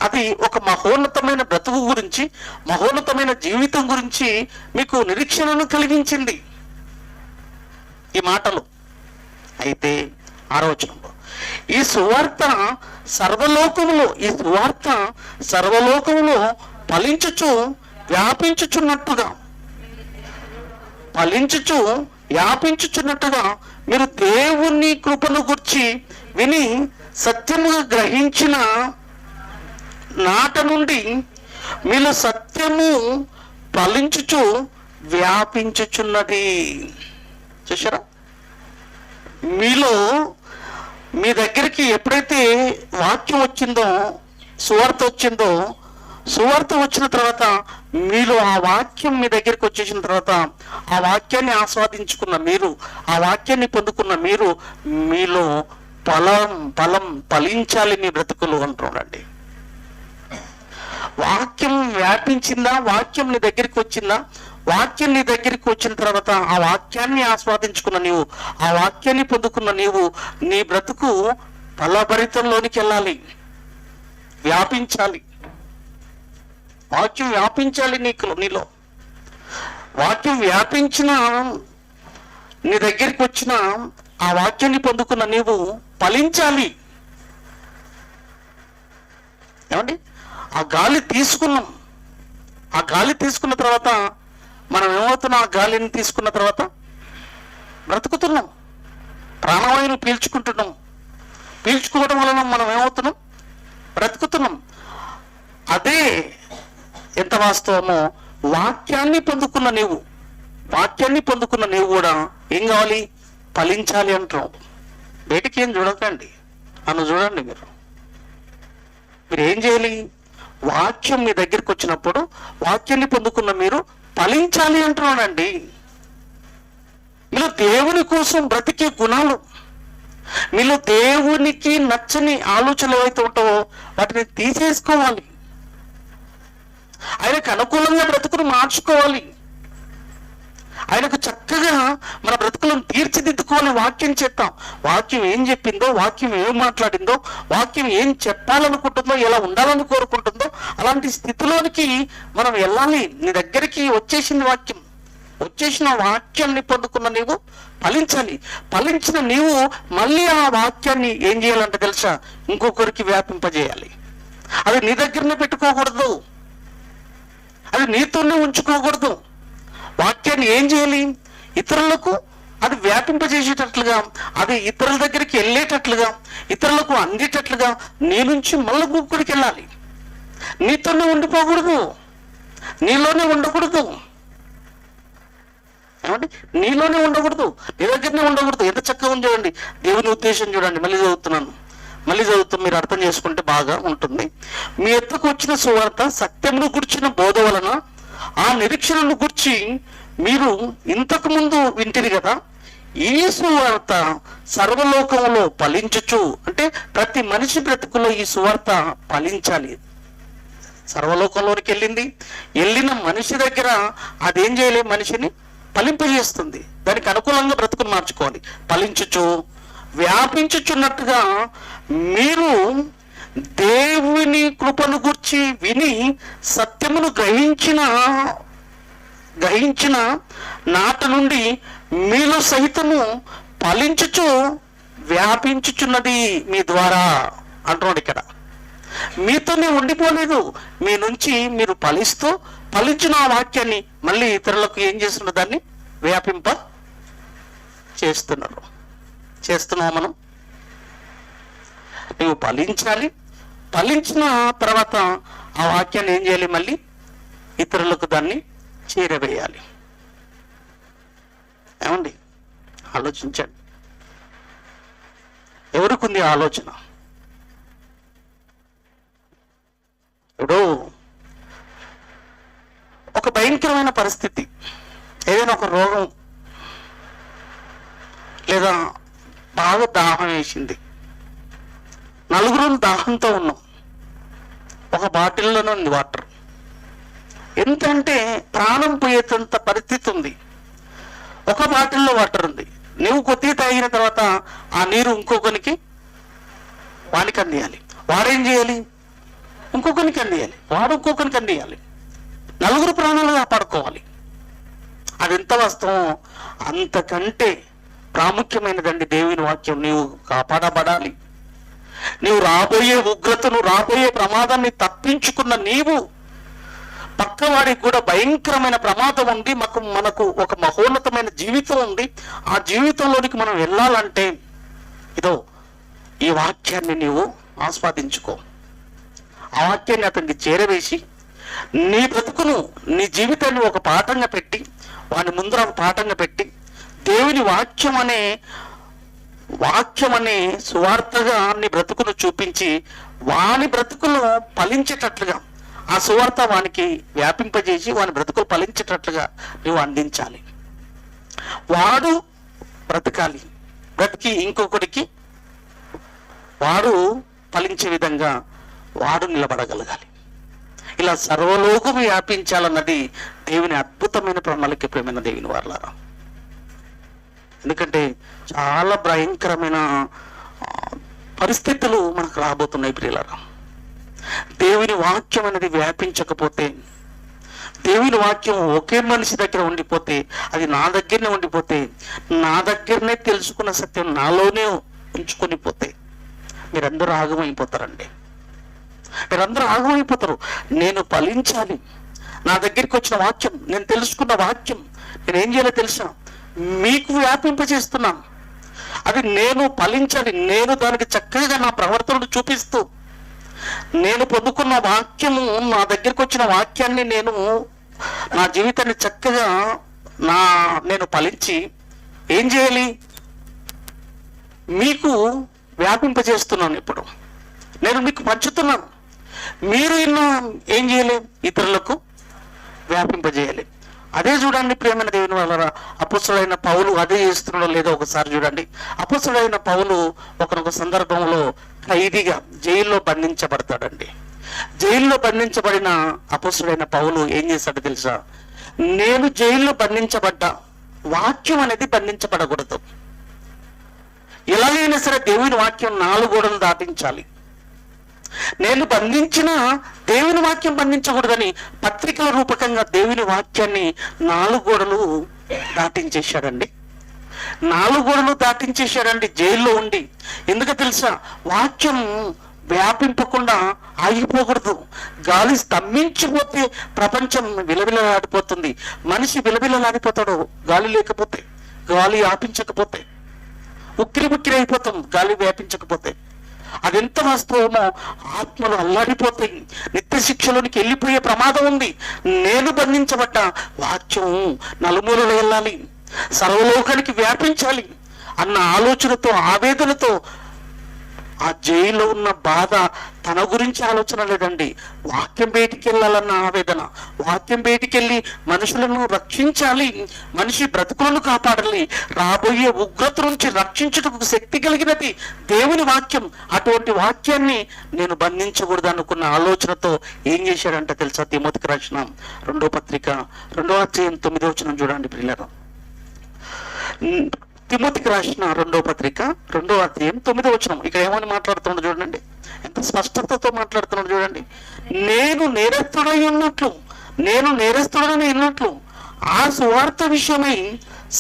A: అది ఒక మహోన్నతమైన బ్రతుకు గురించి, మహోన్నతమైన జీవితం గురించి మీకు నిరీక్షణను కలిగించింది ఈ మాటలు. అయితే 6వ వచనంలో ఈ సువార్త సర్వలోకములో ఫలించుచు వ్యాపించుచున్నట్టుగా మీరు దేవుని కృపను గురించి విని సత్యముగా గ్రహించిన నాట నుండి మీలో సత్యము ఫలించుచు వ్యాపించుచున్నది. చూసారా? మీ దగ్గరికి ఎప్పుడైతే వాక్యం వచ్చిందో, సువార్త వచ్చిన తర్వాత మీలో ఆ వాక్యం మీ దగ్గరికి వచ్చేసిన తర్వాత ఆ వాక్యాన్ని ఆస్వాదించుకున్న మీరు, ఆ వాక్యాన్ని పొందుకున్న మీరు, మీలో ఫలం ఫలించాలి మీ బ్రతుకులు అంటున్నాడండి. వాక్యం వ్యాపించిందా? వాక్యం నీ దగ్గరికి వచ్చిందా? వాక్యం నీ దగ్గరికి వచ్చిన తర్వాత ఆ వాక్యాన్ని ఆస్వాదించుకున్న నీవు, ఆ వాక్యాన్ని పొందుకున్న నీవు, నీ బ్రతుకు ఫలభరితంలోనికి వెళ్ళాలి, వ్యాపించాలి. వాక్యం వ్యాపించాలి నీలో. వాక్యం వ్యాపించిన నీ దగ్గరికి వచ్చిన ఆ వాక్యాన్ని పొందుకున్న నీవు ఫలించాలి. ఏమండి? ఆ గాలి తీసుకున్న తర్వాత మనం ఏమవుతున్నాం? ఆ గాలిని తీసుకున్న తర్వాత బ్రతుకుతున్నాం, ప్రాణవాయువుని పీల్చుకోవడం వలన మనం ఏమవుతున్నాం? బ్రతుకుతున్నాం. అదే ఎంత వాస్తవమో వాక్యాన్ని పొందుకున్న నీవు కూడా ఏం కావాలి? ఫలించాలి అంటాం. బయటికి ఏం చూడకండి, నన్ను చూడండి. మీరు ఏం చేయాలి? వాక్యం మీ దగ్గరికి వచ్చినప్పుడు వాక్యాన్ని పొందుకున్న మీరు ఫలించాలి అంటున్నాడండి. మీలో దేవుని కోసం బ్రతికే గుణాలు, మీలో దేవునికి నచ్చని ఆలోచనలు ఏవైతే ఉంటావో వాటిని తీసేసుకోవాలి. ఆయనకు అనుకూలంగా బ్రతుకును మార్చుకోవాలి. ఆయనకు చక్కగా మన బ్రతుకులను తీర్చిదిద్దుకోవాలి. వాక్యం చేద్దాం. వాక్యం ఏం చెప్పిందో, వాక్యం ఏం మాట్లాడిందో, వాక్యం ఏం చెప్పాలనుకుంటుందో, ఎలా ఉండాలని కోరుకుంటుందో అలాంటి స్థితిలోనికి మనం వెళ్ళాలి. నీ దగ్గరికి వచ్చేసిన వాక్యాన్ని పొందుకున్న నీవు ఫలించాలి. ఫలించిన నీవు మళ్ళీ ఆ వాక్యాన్ని ఏం చేయాలంటే తెలుసా? ఇంకొకరికి వ్యాపింపజేయాలి. అది నీ దగ్గరనే పెట్టుకోకూడదు, అది నీతోనే ఉంచుకోకూడదు. వాక్యాన్ని ఏం చేయాలి? ఇతరులకు అది వ్యాపింపజేసేటట్లుగా, అది ఇతరుల దగ్గరికి వెళ్ళేటట్లుగా, ఇతరులకు అందేటట్లుగా నీ నుంచి మళ్ళీ గుంపుడికి వెళ్ళాలి. నీతోనే ఉండిపోకూడదు, నీలోనే ఉండకూడదు. ఏమంటే నీలోనే ఉండకూడదు, నీ దగ్గరనే ఉండకూడదు. ఎంత చక్కగా ఉంది చూడండి దేవుని ఉద్దేశం. చూడండి, మళ్ళీ చదువుతాం, మీరు అర్థం చేసుకుంటే బాగా ఉంటుంది. మీ ఎద్దకు వచ్చిన సువార్త సత్యమును గుర్చిన బోధ వలన ఆ నిరీక్షణను గురించి మీరు ఇంతకు ముందు వింటిరి కదా. ఈ సువార్త సర్వలోకంలో ఫలించుచు, అంటే ప్రతి మనిషి బ్రతుకులో ఈ సువార్త ఫలించాలి. సర్వలోకంలోనికి వెళ్ళిన మనిషి దగ్గర అదేం చేయలే, మనిషిని ఫలింపజేస్తుంది. దానికి అనుకూలంగా బ్రతుకును మార్చుకోవాలి. ఫలించుచు వ్యాపించుచున్నట్టుగా మీరు దేవుని కృపను గురించి విని సత్యమును గ్రహించిన గ్రహించిన నాట నుండి మీలో సహితము ఫలించుచు వ్యాపించుచున్నది మీ ద్వారా అంటున్నాడు ఇక్కడ. మీతోనే ఉండిపోలేదు, మీ నుంచి మీరు ఫలించిన ఆ వాక్యాన్ని మళ్ళీ ఇతరులకు ఏం చేస్తున్న దాన్ని వ్యాపింప చేస్తున్నాం మనం. నువ్వు ఫలించాలి, ఫలించిన తర్వాత ఆ వాక్యాన్ని ఏం చేయాలి, మళ్ళీ ఇతరులకు దాన్ని చేరవేయాలి. ఏమండి, ఆలోచించండి. ఎవరికి ఉంది ఆలోచన? ఇప్పుడు ఒక భయంకరమైన పరిస్థితి, ఏదైనా ఒక రోగం లేదా బాగా దాహం వేసింది, నలుగురు దాహంతో ఉన్నాం, ఒక బాటిల్లోనే ఉంది వాటర్. ఎంతంటే ప్రాణం పోయేంత పరిస్థితి ఉంది. ఒక బాటిల్లో వాటర్ ఉంది, నువ్వు కొద్దిగా తాగిన తర్వాత ఆ నీరు ఇంకొకరికి వానికి అందియాలి, వాడేం చేయాలి, ఇంకొకరికి అందియాలి, వాడు ఇంకొకరికి అందియాలి, నలుగురు ప్రాణాలు కాపాడుకోవాలి. అది ఎంత వాస్తవం, అంతకంటే ప్రాముఖ్యమైనదండి దేవుని వాక్యం. నీవు కాపాడబడాలి, నీవు రాబోయే ఉగ్రతను, రాబోయే ప్రమాదాన్ని తప్పించుకున్న నీవు పక్కవాడికి కూడా భయంకరమైన ప్రమాదం ఉంది, మనకు ఒక మహోన్నతమైన జీవితం ఉంది. ఆ జీవితంలోనికి మనం వెళ్ళాలంటే ఇదో ఈ వాక్యాన్ని నీవు ఆస్వాదించుకో. ఆ వాక్యాన్ని అతనికి చేరవేసి నీ బ్రతుకును, నీ జీవితాన్ని ఒక పాఠంగా పెట్టి, వాని ముందర ఒక పాఠంగా పెట్టి, దేవుని వాక్యం అనే సువార్తగా నీ బ్రతుకును చూపించి వాని బ్రతుకును ఫలించేటట్లుగా, ఆ సువార్త వానికి వ్యాపింపజేసి వాని బ్రతుకులు ఫలించేటట్లుగా నువ్వు అందించాలి. వాడు బ్రతకాలి, బ్రతికి ఇంకొకటికి వాడు ఫలించే విధంగా వాడు నిలబడగలగాలి. ఇలా సర్వలోకం వ్యాపించాలన్నది దేవుని అద్భుతమైన ప్రణాళిక. ప్రేమైన దేవుని వారలారా, ఎందుకంటే చాలా భయంకరమైన పరిస్థితులు మనకు రాబోతున్నాయి ప్రియులారా. దేవుని వాక్యం అనేది వ్యాపించకపోతే, దేవుని వాక్యం ఒకే మనిషి దగ్గర ఉండిపోతే, అది నా దగ్గరనే ఉండిపోతే, నా దగ్గరనే తెలుసుకున్న సత్యం నాలోనే ఉంచుకొని పోతే మీరందరూ ఆగమైపోతారండి. మీరందరూ ఆగమైపోతారు. నేను ఫలించాలి, నా దగ్గరికి వచ్చిన వాక్యం, నేను తెలుసుకున్న వాక్యం నేనేం చేయాలో తెలుసా, మీకు వ్యాపింపజేస్తున్నాను. అది నేను ఫలించాలి. నేను దానికి చక్కగా నా ప్రవర్తనను చూపిస్తూ, నేను పొందుకున్న వాక్యము, నా దగ్గరికి వచ్చిన వాక్యాన్ని నేను నా జీవితాన్ని చక్కగా నేను ఫలించి ఏం చేయాలి, మీకు వ్యాపింపజేస్తున్నాను. ఇప్పుడు నేను మీకు పంచుతున్నాను, మీరు ఏం చేయాలి, ఇతరులకు వ్యాపింపజేయాలి. అదే చూడండి ప్రియమైన దేవుని వల్ల అపొస్తలుడైన పౌలు అదే చేస్తున్నాడో లేదో ఒకసారి చూడండి. అపొస్తలుడైన పౌలు ఒకనొక సందర్భంలో ఖైదీగా జైల్లో బంధించబడతాడండి. జైల్లో బంధించబడిన అపొస్తలుడైన పౌలు ఏం చేశాడో తెలుసా, నేను జైల్లో బంధించబడ్డా, వాక్యం అనేది బంధించబడకూడదు. ఎలాగైనా సరే దేవుని వాక్యం 4 గోడలు దాటించాలి. నేను బంధించిన దేవుని వాక్యం బంధించకూడదని పత్రికల రూపకంగా దేవుని వాక్యాన్ని 4 గోడలు దాటించేశాడండి. 4 గోడలు దాటించేశాడండి జైల్లో ఉండి. ఎందుకు తెలుసా, వాక్యం వ్యాపింపకుండా ఆగిపోకూడదు. గాలి స్తంభించిపోతే ప్రపంచం విలవిలలాడిపోతుంది. మనిషి విలవిలలాడిపోతాడు గాలి లేకపోతే, గాలి ఆపించకపోతే. ఉక్కిరి అయిపోతాం గాలి వ్యాపించకపోతే. అదెంత వాస్తవమో, ఆత్మలు అల్లాడిపోతాయి, నిత్య శిక్షలోనికి వెళ్ళిపోయే ప్రమాదం ఉంది. నేను బంధించబడ్డ వాక్యం నలుమూలలో వెళ్ళాలి, సర్వలోకానికి వ్యాపించాలి అన్న ఆలోచనతో, ఆవేదనతో ఆ జైల్లో ఉన్న బాధ తన గురించి ఆలోచన లేదండి. వాక్యం బయటికి వెళ్ళాలన్న ఆవేదన, వాక్యం బయటికి వెళ్ళి మనుషులను రక్షించాలి, మనిషి బ్రతుకులను కాపాడాలి, రాబోయే ఉగ్రత నుంచి రక్షించుటకు శక్తి కలిగినది దేవుని వాక్యం. అటువంటి వాక్యాన్ని నేను బంధించకూడదు అనుకున్న ఆలోచనతో ఏం చేశాడంటే తెలుసా, తిమోతికి రాసిన 2వ పత్రిక 2వ అధ్యాయం 9వ వచనం చూడండి ప్రియులారా. తిమోతికి రాసిన 2వ పత్రిక 2వ అధ్యాయం 9వ వచనం. ఇక్కడ ఏమని మాట్లాడుతున్నాడు చూడండి, ఎంత స్పష్టతతో మాట్లాడుతున్నాడు చూడండి. నేను నేరస్తుడని ఉన్నట్లు ఆ సువార్త విషయమై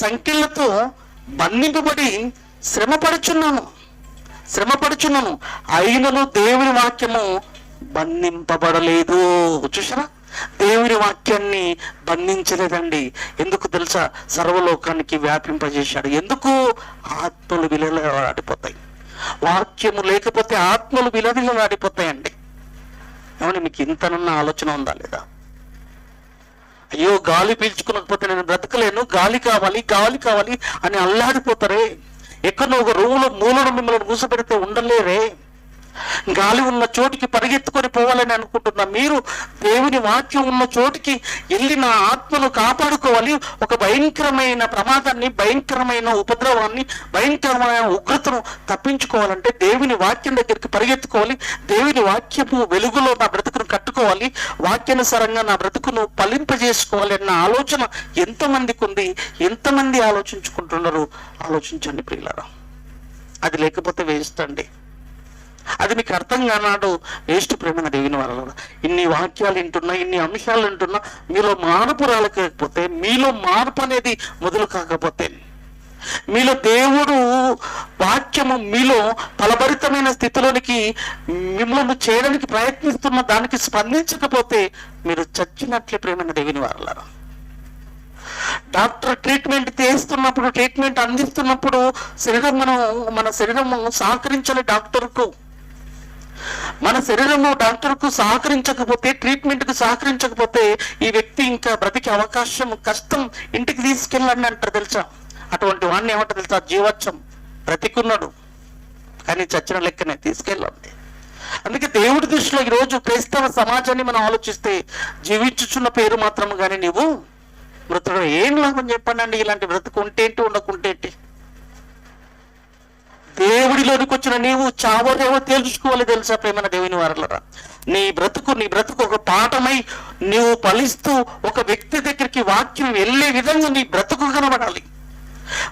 A: సంఖ్యలతో బంధింపబడి శ్రమపడుచున్నాను, అయినను దేవుని వాక్యము బంధింపబడలేదు. చూసారా, దేవుని వాక్యాన్ని బంధించలేదండి. ఎందుకు తెలుసా? సర్వలోకానికి వ్యాపింపజేశాడు. ఎందుకు? ఆత్మలు విలవిలలాడిపోతాయి. వాక్యము లేకపోతే ఆత్మలు విలవిలలాడిపోతాయండి. ఏమంటే మీకు ఇంతనన్న ఆలోచన ఉందా లేదా? అయ్యో గాలి పీల్చుకోకపోతే నేను బ్రతకలేను, గాలి కావాలి అని అల్లాడిపోతారే. ఎక్కడో ఒక రూములో మూలను మిమ్మల్ని మూసపెడితే ఉండలేరే. గాలి ఉన్న చోటికి పరిగెత్తుకొని పోవాలని అనుకుంటున్నా మీరు దేవుని వాక్యం ఉన్న చోటికి వెళ్ళి నా ఆత్మను కాపాడుకోవాలి. ఒక భయంకరమైన ప్రమాదాన్ని, భయంకరమైన ఉపద్రవాన్ని, భయంకరమైన ఉగ్రతను తప్పించుకోవాలంటే దేవుని వాక్యం దగ్గరికి పరిగెత్తుకోవాలి. దేవుని వాక్యపు వెలుగులో నా బ్రతుకును కట్టుకోవాలి. వాక్యానుసారంగా నా బ్రతుకును ఫలింపజేసుకోవాలి అన్న ఆలోచన ఎంతమందికి ఉంది? ఎంతమంది ఆలోచించుకుంటున్నారు? ఆలోచించండి ప్రియులారా. అది లేకపోతే వేస్ట్ అండి. అది మీకు అర్థం కానాడు వేస్ట్. ప్రేమ దేవుని వల్ల ఇన్ని వాక్యాలు వింటున్నా, ఇన్ని అంశాలు వింటున్నా, మీలో మార్పు రాలేకపోతే, మీలో మార్పు అనేది మొదలు కాకపోతే, మీలో దేవుడు వాక్యము మీలో ఫలభరితమైన స్థితిలోనికి మిమ్మల్ని చేయడానికి ప్రయత్నిస్తున్న దానికి స్పందించకపోతే మీరు చచ్చినట్లే. ప్రేమ దేవుని వల్ల డాక్టర్ ట్రీట్మెంట్ చేస్తున్నప్పుడు, ట్రీట్మెంట్ అందిస్తున్నప్పుడు మన శరీరము సహకరించాలి డాక్టర్కు. మన శరీరము డాక్టర్కు సహకరించకపోతే, ట్రీట్మెంట్కు సహకరించకపోతే ఈ వ్యక్తి ఇంకా బ్రతికే అవకాశం కష్టం. ఇంటికి తీసుకెళ్ళండి అంటారు తెలుసా? అటువంటి వాడిని ఏమంటారు తెలుసా? జీవోత్సవం. బ్రతికున్నాడు కానీ చచ్చిన లెక్కనే, తీసుకెళ్ళండి. అందుకే దేవుడి దృష్టిలో ఈరోజు క్రైస్తవ సమాజాన్ని మనం ఆలోచిస్తే, జీవించుచున్న పేరు మాత్రం కానీ నీవు మృతుడు. ఏం లాభం చెప్పండి అండి? ఇలాంటి బ్రతుకుంటేంటి, ఉండకుంటేంటి? దేవుడిలోనికి వచ్చిన నీవు చావరేవో తేల్చుకోవాలి తెలుసా ప్రేమన దేవుని వారలరా. నీ బ్రతుకు ఒక పాఠమై నీవు ఫలిస్తూ ఒక వ్యక్తి దగ్గరికి వాక్యం వెళ్ళే విధంగా నీ బ్రతుకు కనబడాలి.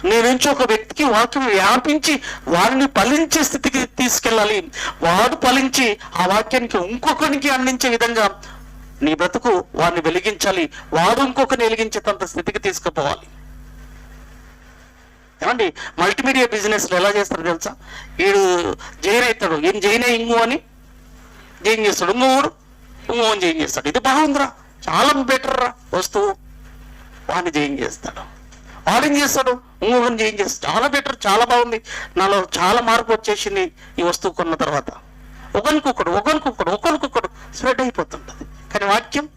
A: నీ నుంచి ఒక వ్యక్తికి వాక్యం వ్యాపించి వారిని ఫలించే స్థితికి తీసుకెళ్ళాలి. వాడు ఫలించి ఆ వాక్యానికి ఇంకొకరికి అందించే విధంగా నీ బ్రతుకు వారిని వెలిగించాలి. వాడు ఇంకొకరిని వెలిగించేంత స్థితికి తీసుకుపోవాలి. ఏమండి, మల్టీమీడియా బిజినెస్లో ఎలా చేస్తారు తెలుసా? వీడు జైన్ అవుతాడు, ఈయన జైన్ ఇంగు అని జైన్ చేస్తాడు, ఇంకోడు ఇంకో అని జైన్ చేస్తాడు. ఇది బాగుందిరా, చాలా బెటర్ రా వస్తువు, వాడిని జైన్ చేస్తాడు. వాడు ఏం చేస్తాడు? ఇంకొకరిని జైన్ చేస్తాడు. చాలా బెటర్, చాలా బాగుంది, నాలో చాలా మార్పు వచ్చేసింది ఈ వస్తువు కొన్న తర్వాత. ఒకరికొకడు స్ప్రెడ్ అయిపోతుంటుంది. కానీ వాక్యం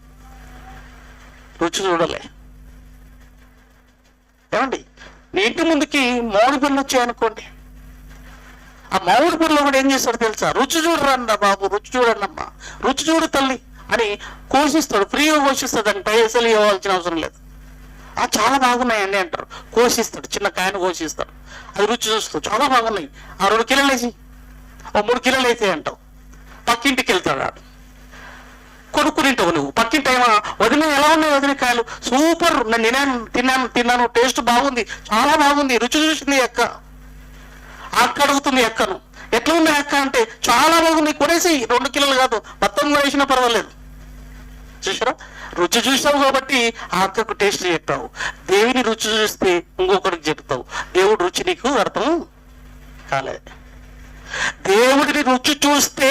A: రుచి చూడలే. ఏమండి, నీ ఇంటి ముందుకి మామిడి పళ్ళు వచ్చాయనుకోండి, ఆ మామిడి పళ్ళు కూడా ఏం చేస్తాడు తెలుసా? రుచి చూడరండి బాబు, రుచి చూడండి అమ్మా, రుచి చూడు తల్లి అని కోసిస్తాడు. ఫ్రీగా కోసిస్తాడు, అని పైసలు ఇవ్వాల్సిన అవసరం లేదు. చాలా బాగున్నాయండి అంటారు, కోసిస్తాడు. చిన్న కాయను కోసిస్తాడు, అది రుచి చూస్తాడు, చాలా బాగున్నాయి, 2 కిలోలు వేసి 3 కిలోలు వేసే అంటావు. పక్కింటికి వెళ్తాడు, ఆడు కొనుక్కునింటావు నువ్వు. పక్కింటి ఏమో వదిన ఎలా ఉన్నాయి వదిన కాయలు, సూపర్, నేను తిన్నాను, టేస్ట్ బాగుంది, చాలా బాగుంది, రుచి చూసింది అక్క. అక్క అడుగుతుంది అక్కను, ఎట్లా ఉన్నాయి అక్క అంటే, చాలా బాగుంది, కొనేసి 2 కిలోలు కాదు మొత్తం కొనేసినా పర్వాలేదు. చూసారా, రుచి చూసావు కాబట్టి ఆ అక్కకు టేస్ట్ చెప్తావు. దేవుని రుచి చూస్తే ఇంకొకరికి చెప్తావు. దేవుడి రుచి నీకు అర్థం కాలే. దేవుడిని రుచి చూస్తే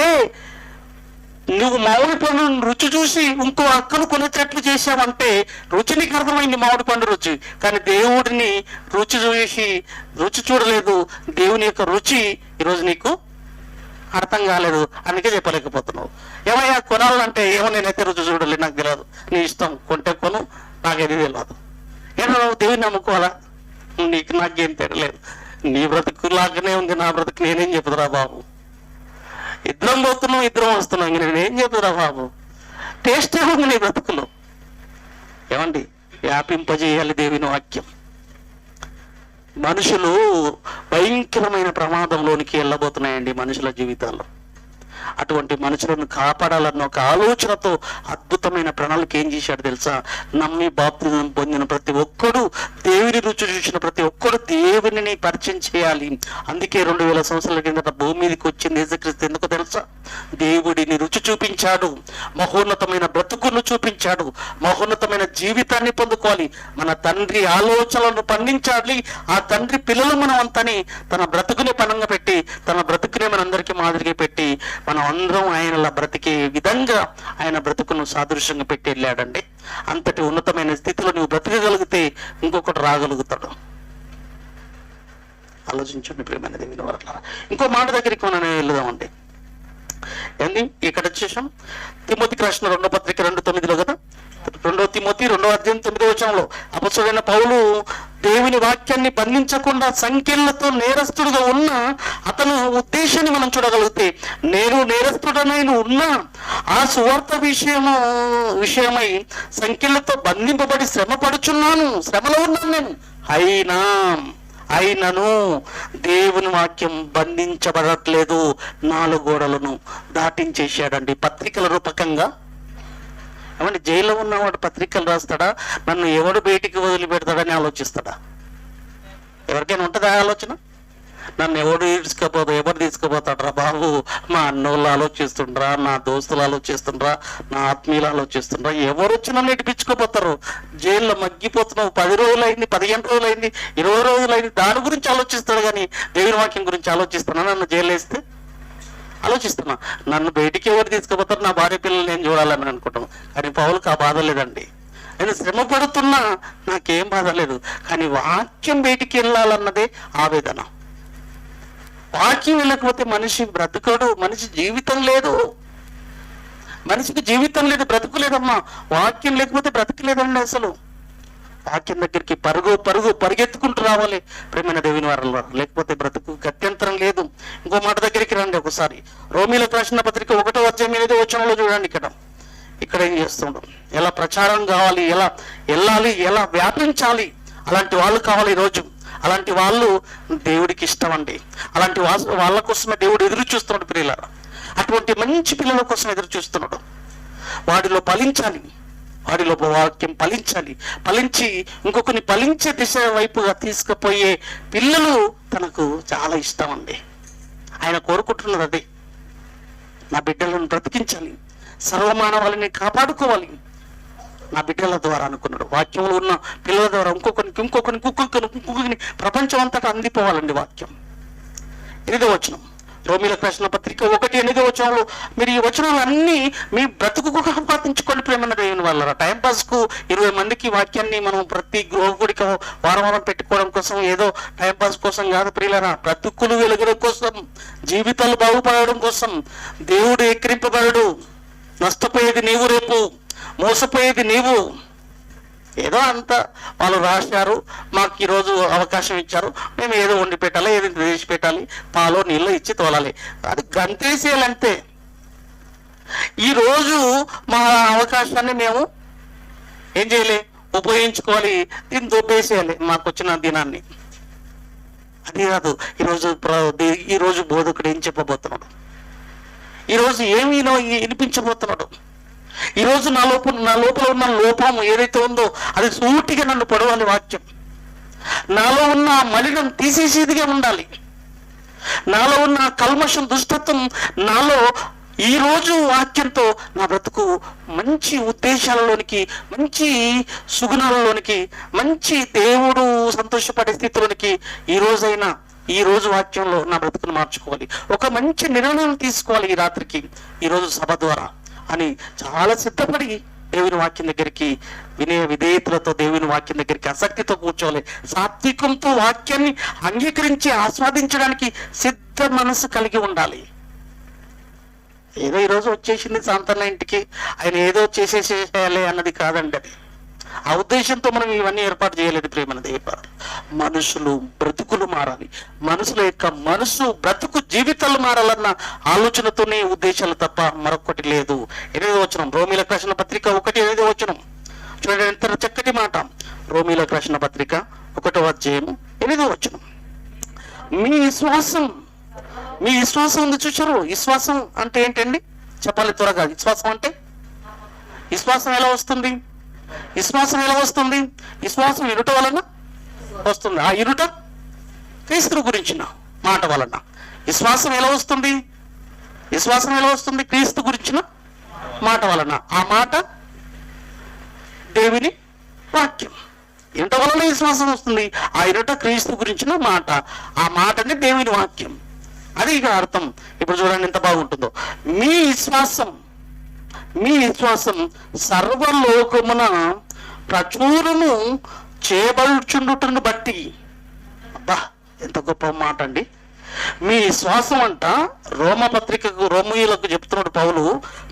A: నువ్వు మామిడి పండును రుచి చూసి ఇంకో అక్కను కొనేటట్లు చేసావంటే రుచి నీకు అర్థమైంది, మామిడి పండు రుచి. కానీ దేవుడిని రుచి చూడలేదు. దేవుని యొక్క రుచి ఈరోజు నీకు అర్థం కాలేదు, అందుకే చెప్పలేకపోతున్నావు. ఏమయ్యా కొనాలంటే, ఏమో నేనైతే రుచి చూడలేదు, నాకు తెలియదు, నీ ఇష్టం, కొంటే కొను, నాకేది తెలియదు. ఏమో దేవుని నమ్ముకోవాలా? నాకేం తెలియలేదు. నీ బ్రతుకు లాగానే ఉంది నా బ్రతుకు, నేనేం చెప్పుదురా బాబు? ఇద్దరం పోతున్నాం, ఇద్దరం వస్తున్నాం, నేనేం చెప్పుదురా బాబు? టేస్ట్ ఏముంది నీ బ్రతుకులో? ఏమండి, వ్యాపింపజేయాలి దేవుని వాక్యం. మనుషులు భయంకరమైన ప్రమాదంలోనికి వెళ్ళబోతున్నాయండి మనుషుల జీవితాల్లో. అటువంటి మనుషులను కాపాడాలన్న ఒక ఆలోచనతో అద్భుతమైన ప్రణాళిక ఏం చేశాడు తెలుసా? నమ్మి బాప్తిజం పొందిన ప్రతి ఒక్కడు, దేవుని రుచి చూసిన ప్రతి ఒక్కడు దేవుని పరిచయం చేయాలి. అందుకే 2000 సంవత్సరాల కిందట భూమి మీదకి వచ్చింది యేసుక్రీస్తు. ఎందుకు తెలుసా? దేవుడిని రుచి చూపించాడు, మహోన్నతమైన బ్రతుకును చూపించాడు, మహోన్నతమైన జీవితాన్ని పొందుకోవాలి, మన తండ్రి ఆలోచనలను పండించాలి. ఆ తండ్రి పిల్లలు మనం అంతని తన బ్రతుకుని పనంగా పెట్టి, తన బ్రతుకునే మనందరికీ మాదిరిగా పెట్టి, మనం అందరం ఆయనలా బ్రతికే విధంగా ఆయన బ్రతుకును సాదృశ్యంగా పెట్టి వెళ్ళాడండి. అంతటి ఉన్నతమైన స్థితిలో నువ్వు బ్రతకగలిగితే ఇంకొకటి రాగలుగుతాడు. ఆలోచించండి ప్రియమైన దేవుని వారలారా. ఇంకో మాట దగ్గరికి మనం వెళ్దామండి. ఏంది ఇక్కడ వచ్చేసాం? తిమోతికి రాసిన 2వ పత్రిక 2:9 కదా, 2 తిమోతి 2వ అధ్యాయం 9వ వచనంలో అపొస్తలుడైన పౌలు దేవుని వాక్యాన్ని బంధించకుండా సంఖ్యలతో నేరస్తుడుగా ఉన్న అతను ఉద్దేశాన్ని మనం చూడగలిగితే, నేను నేరస్తుడనైన ఉన్నా ఆ సువార్త విషయమై సంఖ్యలతో బంధింపబడి శ్రమ పడుచున్నాను, శ్రమలో ఉన్నాను నేను. అయినను దేవుని వాక్యం బంధించబడట్లేదు, 4 గోడలను దాటించేశాడండి పత్రికల రూపకంగా. ఏమంటే జైల్లో ఉన్నవాడు పత్రికలు రాస్తాడా? నన్ను ఎవడు బయటికి వదిలిపెడతాడని ఆలోచిస్తాడా? ఎవరికైనా ఉంటుందా ఆలోచన? నన్ను ఎవడు తీసుకుపోతాడరా బాబు? మా అన్నోళ్ళు ఆలోచిస్తుండ్రా, నా దోస్తులు ఆలోచిస్తుండ్రా, నా ఆత్మీయులు ఆలోచిస్తుండ్రా, ఎవరు వచ్చి నన్ను ఇడిపించుకోపోతారు? జైల్లో మగ్గిపోతున్నావు, 10 రోజులైంది, 15 రోజులైంది, 20 రోజులైంది, దాని గురించి ఆలోచిస్తాడు కానీ దేవుని వాక్యం గురించి ఆలోచిస్తున్నా? నన్ను జైలు వేస్తే ఆలోచిస్తున్నా, నన్ను బయటికి ఎవరు తీసుకుపోతారు, నా భార్య పిల్లలు నేను చూడాలని అనుకుంటాను. కానీ పౌలుకు ఆ బాధ లేదండి. నేను శ్రమ పడుతున్నా నాకేం బాధ లేదు, కానీ వాక్యం బయటికి వెళ్ళాలన్నదే ఆవేదన. వాక్యం వెళ్ళకపోతే మనిషి బ్రతకడు, మనిషి జీవితం లేదు. మనిషికి జీవితం లేదు, బ్రతుకు లేదమ్మా. వాక్యం లేకపోతే బ్రతకలేదండి. అసలు వాక్యం దగ్గరికి పరిగెత్తుకుంటూ రావాలి ప్రేమైన దేవుని వారంలో, లేకపోతే బ్రతుకు గత్యంతరం లేదు. ఇంకో మాట దగ్గరికి రండి ఒకసారి. రోమీలకు రాసిన పత్రిక 1వ అధ్యాయం 8వ వచనంలో చూడండి. ఇక్కడ ఏం చేస్తుండం, ఎలా ప్రచారం కావాలి, ఎలా వెళ్ళాలి, ఎలా వ్యాపించాలి, అలాంటి వాళ్ళు కావాలి ఈరోజు. అలాంటి వాళ్ళు దేవుడికి ఇష్టం అండి. అలాంటి వాళ్ళ కోసమే దేవుడు ఎదురు చూస్తున్నాడు ప్రియులారా. అటువంటి మంచి పిల్లల కోసం ఎదురు చూస్తున్నాడు. వాడిలో ఫలించాలి, వాడిలో వాక్యం ఫలించి ఇంకొకరిని ఫలించే దిశ వైపుగా తీసుకుపోయే పిల్లలు తనకు చాలా ఇష్టం అండి. ఆయన కోరుకుంటున్నది అదే. నా బిడ్డలను బ్రతికించాలి, సర్వమానవాళిని కాపాడుకోవాలి, నా బిడ్డల ద్వారా అనుకున్నాడు. వాక్యంలో ఉన్న పిల్లల ద్వారా ఇంకొకరిని ప్రపంచం అంతటా అందిపోవాలండి వాక్యం. 8వ వచనం, రోమీలకు రాసిన పత్రిక 1:8వ వచనంలో, మీరు ఈ వచనాలన్నీ మీ బ్రతుకు ఆపాదించుకోండి ప్రేమన్న దేవుని వాళ్ళ. టైంపాస్కు 20 మందికి వాక్యాన్ని మనం ప్రతి గృహగుడికి వారం పెట్టుకోవడం కోసం, ఏదో టైంపాస్ కోసం కాదు ప్రియులరా. బ్రతుకులు వెలుగడం కోసం, జీవితాలు బాగుపడడం కోసం. దేవుడు ఎక్కిరింపబడడు. నష్టపోయేది నీవు, రేపు మోసపోయేది నీవు. ఏదో అంత వాళ్ళు రాశారు, మాకు ఈరోజు అవకాశం ఇచ్చారు, మేము ఏదో వండి పెట్టాలి, ఏదో చేసి పెట్టాలి, పాలో నీళ్ళు ఇచ్చి తోలాలి, అది గంతేసేయాలంతే. ఈరోజు మా అవకాశాన్ని మేము ఏం చేయాలి? ఉపయోగించుకోవాలి, దీన్ని దొబ్బేసేయాలి మాకు వచ్చిన దినాన్ని. అది కాదు ఈరోజు బోధకుడు ఏం చెప్పబోతున్నాడు, ఈరోజు ఏమి వినిపించబోతున్నాడు. ఈరోజు నా లోపల ఉన్న లోపం ఏదైతే ఉందో అది సూటిగా నన్ను పొడవాలి వాక్యం. నాలో ఉన్న మలినం తీసేసేదిగా ఉండాలి. నాలో ఉన్న కల్మషం, దుష్టత్వం నాలో ఈరోజు వాక్యంతో నా బ్రతుకు మంచి ఉద్దేశాలలోనికి, మంచి సుగుణాలలోనికి, మంచి దేవుడు సంతోషపడే స్థితిలోనికి ఈ రోజు వాక్యంలో నా బ్రతుకును మార్చుకోవాలి. ఒక మంచి నిర్ణయం తీసుకోవాలి ఈ రాత్రికి, ఈరోజు సభ ద్వారా అని చాలా సిద్ధపడి దేవుని వాక్యం దగ్గరికి, వినయ విధేయతలతో దేవుని వాక్యం దగ్గరికి ఆసక్తితో కూర్చోవాలి. సాత్వికంతో వాక్యాన్ని అంగీకరించి ఆస్వాదించడానికి సిద్ధ మనసు కలిగి ఉండాలి. ఏదో ఈరోజు వచ్చేసింది సాంతన్న ఇంటికి, ఆయన ఏదో చేసేసేయాలి అన్నది కాదండి. అది ఆ ఉద్దేశంతో మనం ఇవన్నీ ఏర్పాటు చేయలేదు ప్రేమన దేవ. మనుషులు బ్రతుకులు మారాలి, మనుషుల యొక్క మనసు బ్రతుకు జీవితాలు మారాలన్న ఆలోచనతోనే ఉద్దేశాలు తప్ప మరొకటి లేదు. 8వ వచనం, రోమీలకు రాసిన పత్రిక 1:8వ వచనం చూడండి, ఎంత చక్కటి మాట. రోమీలకు రాసిన పత్రిక 1వ అధ్యాయం 8వ వచనం, మీ విశ్వాసం మీ విశ్వాసం ఉంది చూసారు. విశ్వాసం అంటే ఏంటండి చెప్పాలి త్వరగా. విశ్వాసం అంటే విశ్వాసం ఎలా వస్తుంది? విశ్వాసం ఎలా వస్తుంది? విశ్వాసం ఇనుట వలన వస్తుంది. ఆ ఇనుట క్రీస్తు గురించిన మాట వలన. విశ్వాసం ఎలా వస్తుంది? విశ్వాసం ఎలా వస్తుంది? క్రీస్తు గురించిన మాట వలన. ఆ మాట దేవుని వాక్యం. ఇనుట వలన విశ్వాసం వస్తుంది. ఆ ఇనుట క్రీస్తు గురించిన మాట. ఆ మాటని దేవుని వాక్యం. అది ఇక అర్థం. ఇప్పుడు చూడండి ఎంత బాగుంటుందో. మీ విశ్వాసం సర్వలోకమున ప్రచురము చేయబడుచుండుటను బట్టి. అబ్బా ఎంత గొప్ప మాట అండి. మీ విశ్వాసం అంట రోమీయులకు చెప్తున్నాడు పౌలు,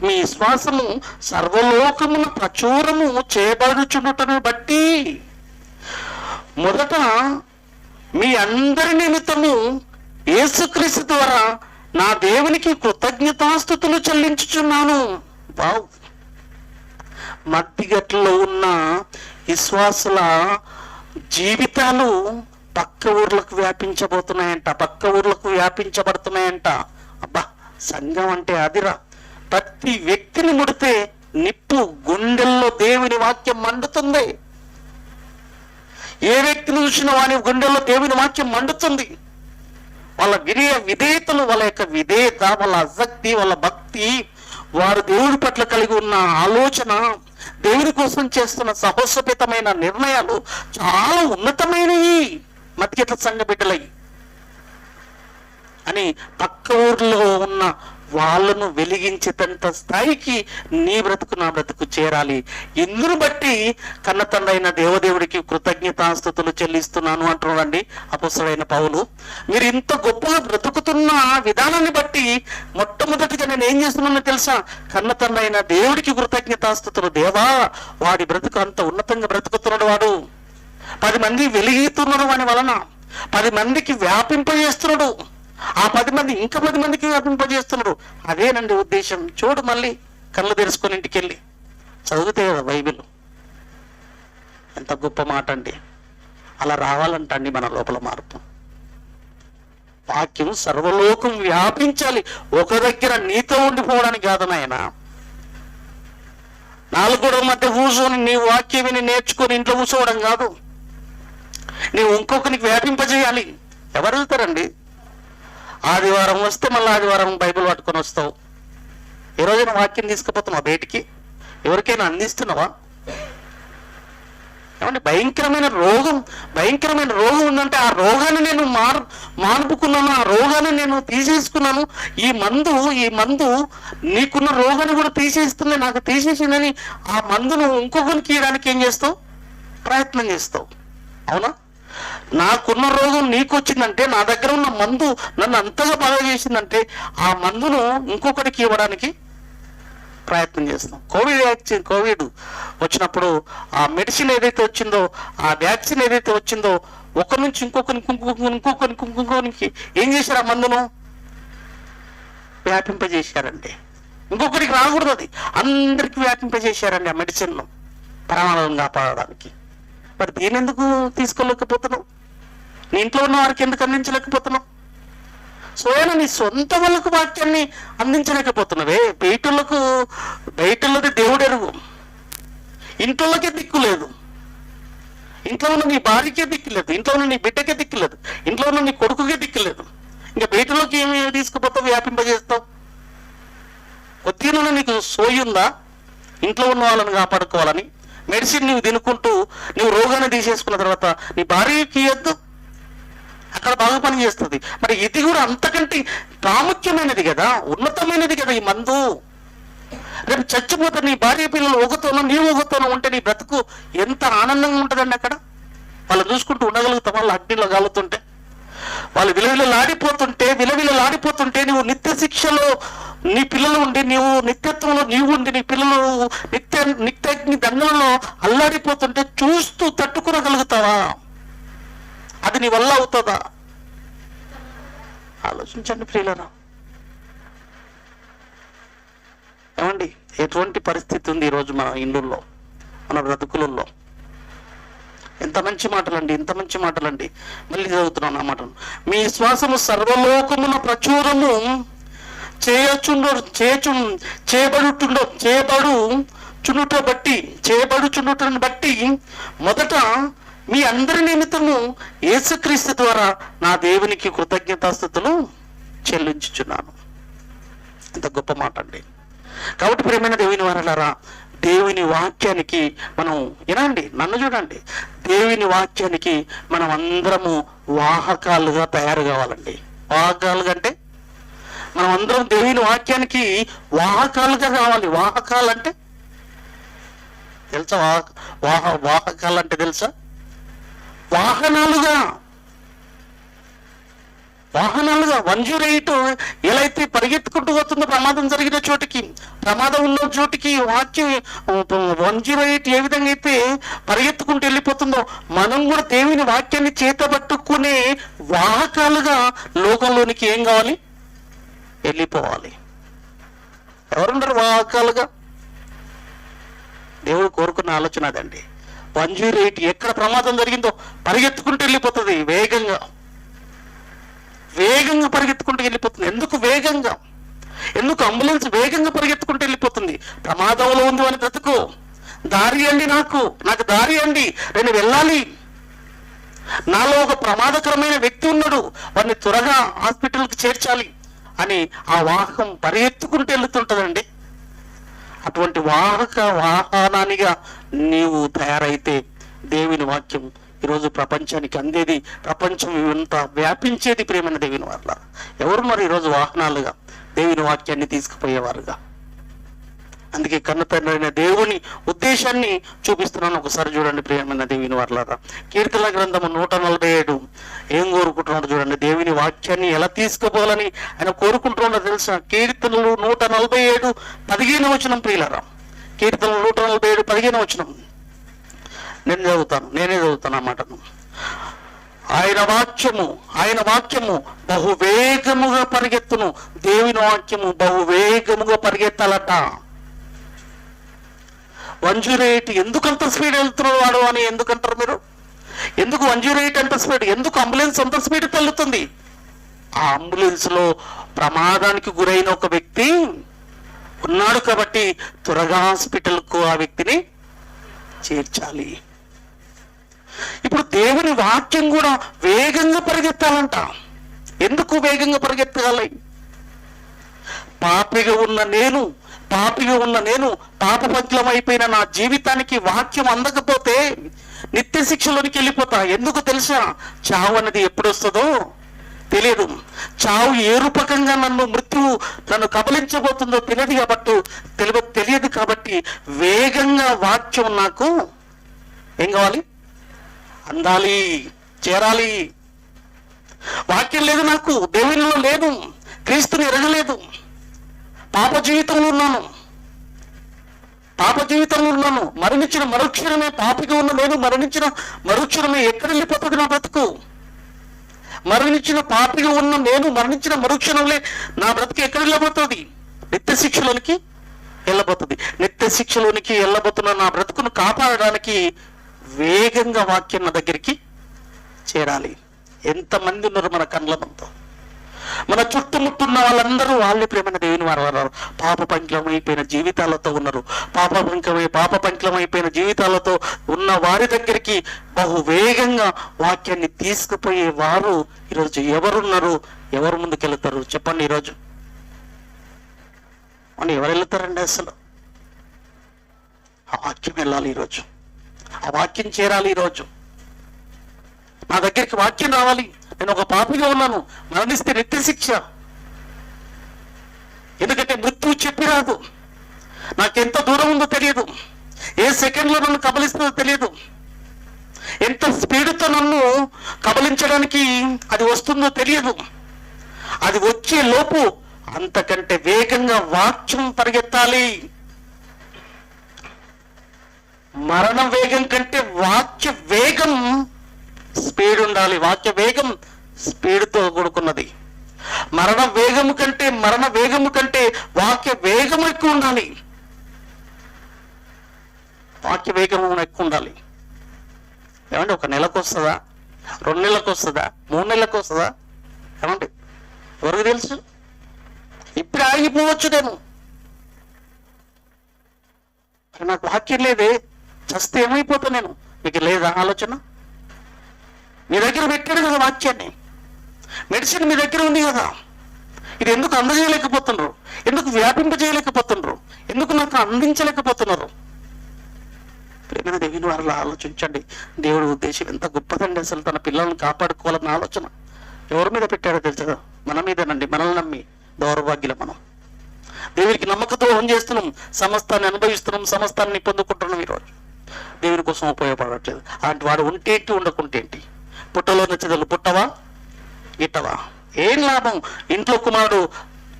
A: మీ విశ్వాసము సర్వలోకమున ప్రచురము చేయబడుచుండుటను బట్టి మొదట మీ అందరి నిమిత్తము యేసుక్రీస్తు ద్వారా నా దేవునికి కృతజ్ఞతాస్తుతులు చెల్లించుచున్నాను. వావ్! మధ్యగట్లో ఉన్న విశ్వాసుల జీవితాలు పక్క ఊర్లకు వ్యాపించబోతున్నాయంట, పక్క ఊర్లకు వ్యాపించబడుతున్నాయంట. అబ్బా సంఘం అంటే అదిరా. ప్రతి వ్యక్తిని ముడితే నిప్పు గుండెల్లో దేవుని వాక్యం మండుతుంది. ఏ వ్యక్తిని చూసినా వాని గుండెల్లో దేవుని వాక్యం మండుతుంది. వాళ్ళ విధేయతలు, వాళ్ళ యొక్క విధేయత, వాళ్ళ ఆసక్తి, వాళ్ళ భక్తి, వారు దేవుడి పట్ల కలిగి ఉన్న ఆలోచన, దేవుడి కోసం చేస్తున్న సాహసోపేతమైన నిర్ణయాలు చాలా ఉన్నతమైనవి మధ్యగట్ల సంఘ బిడ్డలై అని పక్క ఊర్లో ఉన్న వాళ్ళను వెలిగించేటంత స్థాయికి నీ బ్రతుకు నా బ్రతుకు చేరాలి. ఇందును బట్టి కన్న తండ్రైన దేవదేవుడికి కృతజ్ఞతాస్తుతులు చెల్లిస్తున్నాను అంటున్నాడండి అపొస్తలుడైన పౌలు. మీరు ఇంత గొప్పగా బ్రతుకుతున్న విధానాన్ని బట్టి మొట్టమొదటిగా నేను ఏం చేస్తున్నానో తెలుసా? కన్న తండ్రైన దేవుడికి కృతజ్ఞతాస్తుతులు. దేవా, వాడి బ్రతుకు అంత ఉన్నతంగా బ్రతుకుతున్నాడు. వాడు 10 మంది వెలిగిస్తున్నాడు, వాని వలన 10 మందికి వ్యాపింపజేస్తున్నాడు. ఆ 10 మంది ఇంకా 10 మందికి వ్యాపింపజేస్తున్నాడు. అదేనండి ఉద్దేశం. చూడు, మళ్ళీ కళ్ళు తెరుచుకొని ఇంటికి వెళ్ళి చదివితే కదా బైబిల్. ఎంత గొప్ప మాట అండి. అలా రావాలంటండి మన లోపల మార్పు. వాక్యం సర్వలోకం వ్యాపించాలి. ఒక దగ్గర నీతో ఉండిపోవడానికి కాదు నాయన. 4 గోడల మధ్య కూర్చొని నీ వాక్యం విని నేర్చుకొని ఇంట్లో కూర్చోవడం కాదు. నీవు ఇంకొకరికి వ్యాపింపజేయాలి. ఎవరు వెళ్తారండి? ఆదివారం వస్తే మళ్ళీ ఆదివారం బైబిల్ పట్టుకొని వస్తావు. ఏ రోజైనా వాక్యం తీసుకుపోతున్నావా బయటికి? ఎవరికైనా అందిస్తున్నావా? ఏమంటే భయంకరమైన రోగం ఉందంటే ఆ రోగాన్ని నేను మానుపుకున్నాను, ఆ రోగాన్ని నేను తీసేసుకున్నాను. ఈ మందు నీకున్న రోగాన్ని కూడా తీసేస్తుంది, నాకు తీసేసిందని ఆ మందును ఇంకొకరికి ఇవ్వడానికి ఏం చేస్తావు? ప్రయత్నం చేస్తావు. అవునా? నాకున్న రోగం నీకు వచ్చిందంటే, నా దగ్గర ఉన్న మందు నన్ను అంతగా బాగా చేసిందంటే ఆ మందును ఇంకొకరికి ఇవ్వడానికి ప్రయత్నం చేస్తాం. కోవిడ్ వచ్చినప్పుడు ఆ మెడిసిన్ ఏదైతే వచ్చిందో, ఆ వ్యాక్సిన్ ఏదైతే వచ్చిందో, ఒకరి నుంచి ఇంకొకరికి ఏం చేశారు? ఆ మందును వ్యాపింపజేశారండి. ఇంకొకరికి రాకూడదు, అది అందరికి వ్యాపింపజేశారండి ఆ మెడిసిన్ను ప్రాణాలను కాపాడడానికి. మరి దీని ఎందుకు తీసుకోలేకపోతున్నావు? నీ ఇంట్లో ఉన్న వారికి ఎందుకు అందించలేకపోతున్నావు? స్వయం నీ సొంత వాళ్ళకు వాక్యాన్ని అందించలేకపోతున్నావే. బయటలోది దేవుడు ఎరుగు. ఇంట్లోకే దిక్కు లేదు. ఇంట్లో ఉన్న నీ భార్యకే దిక్కు లేదు. ఇంట్లో ఉన్న నీ బిడ్డకే దిక్కు లేదు. ఇంట్లో ఉన్న నీ కొడుకుకే దిక్కు లేదు. ఇంకా బయటలోకి ఏమి తీసుకుపోతావు? వ్యాపింపజేస్తావు. కొద్దిగా నీకు సోయుందా ఇంట్లో ఉన్న వాళ్ళని కాపాడుకోవాలని? మెడిసిన్ నువ్వు తినుకుంటూ నువ్వు రోగాన్ని తీసేసుకున్న తర్వాత నీ భార్యకి ఇవ్వద్దు, అక్కడ బాగా పని చేస్తుంది. మరి ఇది కూడా అంతకంటే ప్రాముఖ్యమైనది కదా, ఉన్నతమైనది కదా ఈ మందు. రేపు చచ్చిపోతే నీ భార్య పిల్లలు ఒకతోనో నీవు ఒకతోనో ఉంటే నీ బ్రతుకు ఎంత ఆనందంగా ఉంటుందండి. అక్కడ వాళ్ళు చూసుకుంటూ ఉండగలుగుతాం. వాళ్ళు అగ్నిలో కాలుతుంటే, వాళ్ళు విలవిలలాడిపోతుంటే నువ్వు నిత్య శిక్షలో నీ పిల్లలు ఉండి, నీవు నిత్యత్వంలో నీవు ఉండి, నీ పిల్లలు నిత్యాగ్ని దండంలో అల్లాడిపోతుంటే చూస్తూ తట్టుకోగలుగుతావా? అది నీ వల్ల అవుతుందా? ఆలోచించండి ప్రియులారా. ఏమండి, ఎటువంటి పరిస్థితి ఉంది ఈరోజు మన ఇళ్ళల్లో, మన బ్రతుకులలో? ఎంత మంచి మాటలండి, ఎంత మంచి మాటలండి. మళ్ళీ చదువుతున్నాను ఆ మాటలు. మీ శ్వాసము సర్వలోకమున ప్రచురము చేయబడుచుండుటను బట్టి మొదట మీ అందరి నిమిత్తము యేసుక్రీస్తు ద్వారా నా దేవునికి కృతజ్ఞతాస్తుతులు చెల్లించుచున్నాను. ఎంత గొప్ప మాట అండి. కాబట్టి ప్రియమైన దేవుని వారలారా, దేవుని వాక్యానికి మనం వినండి, నన్ను చూడండి, దేవుని వాక్యానికి మనం అందరము వాహకాలుగా తయారు కావాలండి. వాహకాలుగా అంటే మనం అందరం దేవుని వాక్యానికి వాహకాలుగా కావాలి. వాహకాలు అంటే తెలుసా? వాహకాలు అంటే తెలుసా? వాహనాలుగా 108 ఎలా అయితే పరిగెత్తుకుంటూ పోతుందో ప్రమాదం జరిగిన చోటికి, ప్రమాదం ఉన్న చోటికి వాక్యం 108 ఏ విధంగా అయితే పరిగెత్తుకుంటూ వెళ్ళిపోతుందో, మనం కూడా దేవుని వాక్యాన్ని చేతబట్టుకునే వాహకాలుగా లోకంలోనికి ఏం కావాలి? వెళ్ళిపోవాలి. ఎవరున్నారు వాహకాలుగా? దేవుడు కోరుకున్న ఆలోచన అదండి. 108 ఎక్కడ ప్రమాదం జరిగిందో పరిగెత్తుకుంటూ వెళ్ళిపోతుంది, వేగంగా పరిగెత్తుకుంటూ వెళ్ళిపోతుంది. ఎందుకు అంబులెన్స్ వేగంగా పరిగెత్తుకుంటూ వెళ్ళిపోతుంది? ప్రమాదంలో ఉంది అని బ్రతుకు, దారి అండి, నాకు దారి అండి, నేను వెళ్ళాలి, నాలో ఒక ప్రమాదకరమైన వ్యక్తి ఉన్నాడు, వాడిని త్వరగా హాస్పిటల్కి చేర్చాలి అని ఆ వాహకం పరిగెత్తుకుంటూ వెళుతుంటదండి. అటువంటి వాహనానిగా నీవు తయారైతే దేవుని వాక్యం ఈరోజు ప్రపంచానికి అందేది, ప్రపంచం ఇంత వ్యాపించేది. ప్రేమైన దేవుని వాళ్ళ ఎవరున్నారు ఈరోజు వాహనాలుగా దేవుని వాక్యాన్ని తీసుకుపోయేవారుగా? అందుకే కన్న తండ్రి అయిన దేవుని ఉద్దేశాన్ని చూపిస్తున్నాను. ఒకసారి చూడండి ప్రియమైన దేవుని వాళ్ళారా. కీర్తన గ్రంథము 147 ఏం కోరుకుంటున్నాడు చూడండి. దేవుని వాక్యాన్ని ఎలా తీసుకుపోవాలని ఆయన కోరుకుంటున్నాడో తెలుసా? కీర్తనలు 147 15వ వచనం ప్రియులారా. కీర్తనలు 147 15వ వచనం నేనే చదువుతాను ఆ మాటను. ఆయన వాక్యము బహువేగముగా పరిగెత్తును. దేవుని వాక్యము బహువేగముగా పరిగెత్తాలట. 108 ఎందుకంత స్పీడ్ వెళ్తున్నాడు వాడు అని ఎందుకంటారు మీరు? ఎందుకు 108 అంత స్పీడ్? ఎందుకు అంబులెన్స్ అంత స్పీడ్ వెళ్తుంది? ఆ అంబులెన్స్ లో ప్రమాదానికి గురైన ఒక వ్యక్తి ఉన్నాడు కాబట్టి త్వరగా హాస్పిటల్కు ఆ వ్యక్తిని చేర్చాలి. ఇప్పుడు దేవుని వాక్యం కూడా వేగంగా పరిగెత్తాలంట. ఎందుకు వేగంగా పరిగెత్తాలి? పాపిగా ఉన్న నేను పాపపంచలం అయిపోయిన నా జీవితానికి వాక్యం అందకపోతే నిత్య శిక్షలోనికి వెళ్ళిపోతా. ఎందుకు తెలుసా? చావు అనేది ఎప్పుడు వస్తుందో తెలియదు. చావు ఏ రూపకంగా మృత్యువు నన్ను కబలించబోతుందో తెలియదు కాబట్టి వేగంగా వాక్యం నాకు ఏం కావాలి? అందాలి, చేరాలి. వాక్యం లేదు నాకు, దేవునిలో లేదు, క్రీస్తుని ఎరగలేదు, పాప జీవితంలో ఉన్నాను. మరణించిన మరుక్షణమే పాపిగా ఉన్న నేను మరణించిన మరుక్షణమే ఎక్కడ వెళ్ళిపోతుంది నా బ్రతుకు? మరణించిన పాపిగా ఉన్న నేను మరణించిన మరుక్షణంలో నా బ్రతుకు ఎక్కడ వెళ్ళబోతుంది? నిత్య శిక్షలోనికి వెళ్ళబోతున్న నా బ్రతుకును కాపాడడానికి వేగంగా వాక్యం నా దగ్గరికి చేరాలి. ఎంతమంది ఉన్నారు మన కళ్ళమంతా? మన చుట్టుముట్టున్న వాళ్ళందరూ వాళ్ళే ప్రేమైన దేవుని వారు పాపపంకిలమైపోయిన జీవితాలతో ఉన్నారు. పాపపంకిలమైపోయిన జీవితాలతో ఉన్న వారి దగ్గరికి బహువేగంగా వాక్యాన్ని తీసుకుపోయే వారు ఈరోజు ఎవరున్నారు? ఎవరు ముందుకెళ్తారు చెప్పండి? ఈరోజు మనం ఎవరు వెళ్తారండి? అసలు ఆ వాక్యం వెళ్ళాలి ఈరోజు, ఆ వాక్యం చేరాలి ఈరోజు. నా దగ్గరికి వాక్యం రావాలి. నేను ఒక పాపిగా ఉన్నాను, మరణిస్తే నిత్య శిక్ష. ఎందుకంటే మృత్యువు చెప్పి రాదు. నాకెంత దూరం ఉందో తెలియదు, ఏ సెకండ్లో నన్ను కబలిస్తుందో తెలియదు, ఎంత స్పీడ్తో నన్ను కబలించడానికి అది వస్తుందో తెలియదు. అది వచ్చే లోపు అంతకంటే వేగంగా వాక్యం పరిగెత్తాలి. మరణ వేగం కంటే వాక్య వేగం స్పీడ్ ఉండాలి. వాక్య వేగం స్పీడ్తో కూడుకున్నది. మరణ వేగము కంటే వాక్య వేగం ఎక్కువ ఉండాలి. ఏమంటే ఒక నెలకు వస్తుందా, 2 నెలలకు వస్తుందా, 3 నెలలకు వస్తుందా? ఏమంటే ఎవరికి తెలుసు? ఇప్పుడు ఆగిపోవచ్చు నేను. నాకు వాక్యం లేదే, చస్తే ఏమైపోతా నేను? మీకు లేదా ఆలోచన? మీ దగ్గర పెట్టాడు కదా వాక్యాన్ని, మెడిసిన్ మీ దగ్గర ఉంది కదా, ఇది ఎందుకు అందజేయలేకపోతున్నారు? ఎందుకు వ్యాపింపజేయలేకపోతున్నారు? ఎందుకు నాకు అందించలేకపోతున్నారు? ప్రేమైన దేవుని వారిలో ఆలోచించండి. దేవుడి ఉద్దేశం ఎంత గొప్పదండి. అసలు తన పిల్లల్ని కాపాడుకోవాలన్న ఆలోచన ఎవరి మీద పెట్టాడో తెలుసా? మన మీదేనండి. మనల్ని నమ్మి దౌర్భాగ్యుల మనం దేవునికి నమ్మక ద్రోహం చేస్తున్నాం, సమస్తాన్ని అనుభవిస్తున్నాం, సమస్తాన్ని పొందుకుంటున్నాం. ఈరోజు దేవుని కోసం ఉపయోగపడట్లేదు. అలాంటి వాడు ఉంటేంటి, ఉండకుంటేంటి? పుట్టలో నచ్చదలు పుట్టవా గిట్టవా? ఏం లాభం? ఇంట్లో కుమారుడు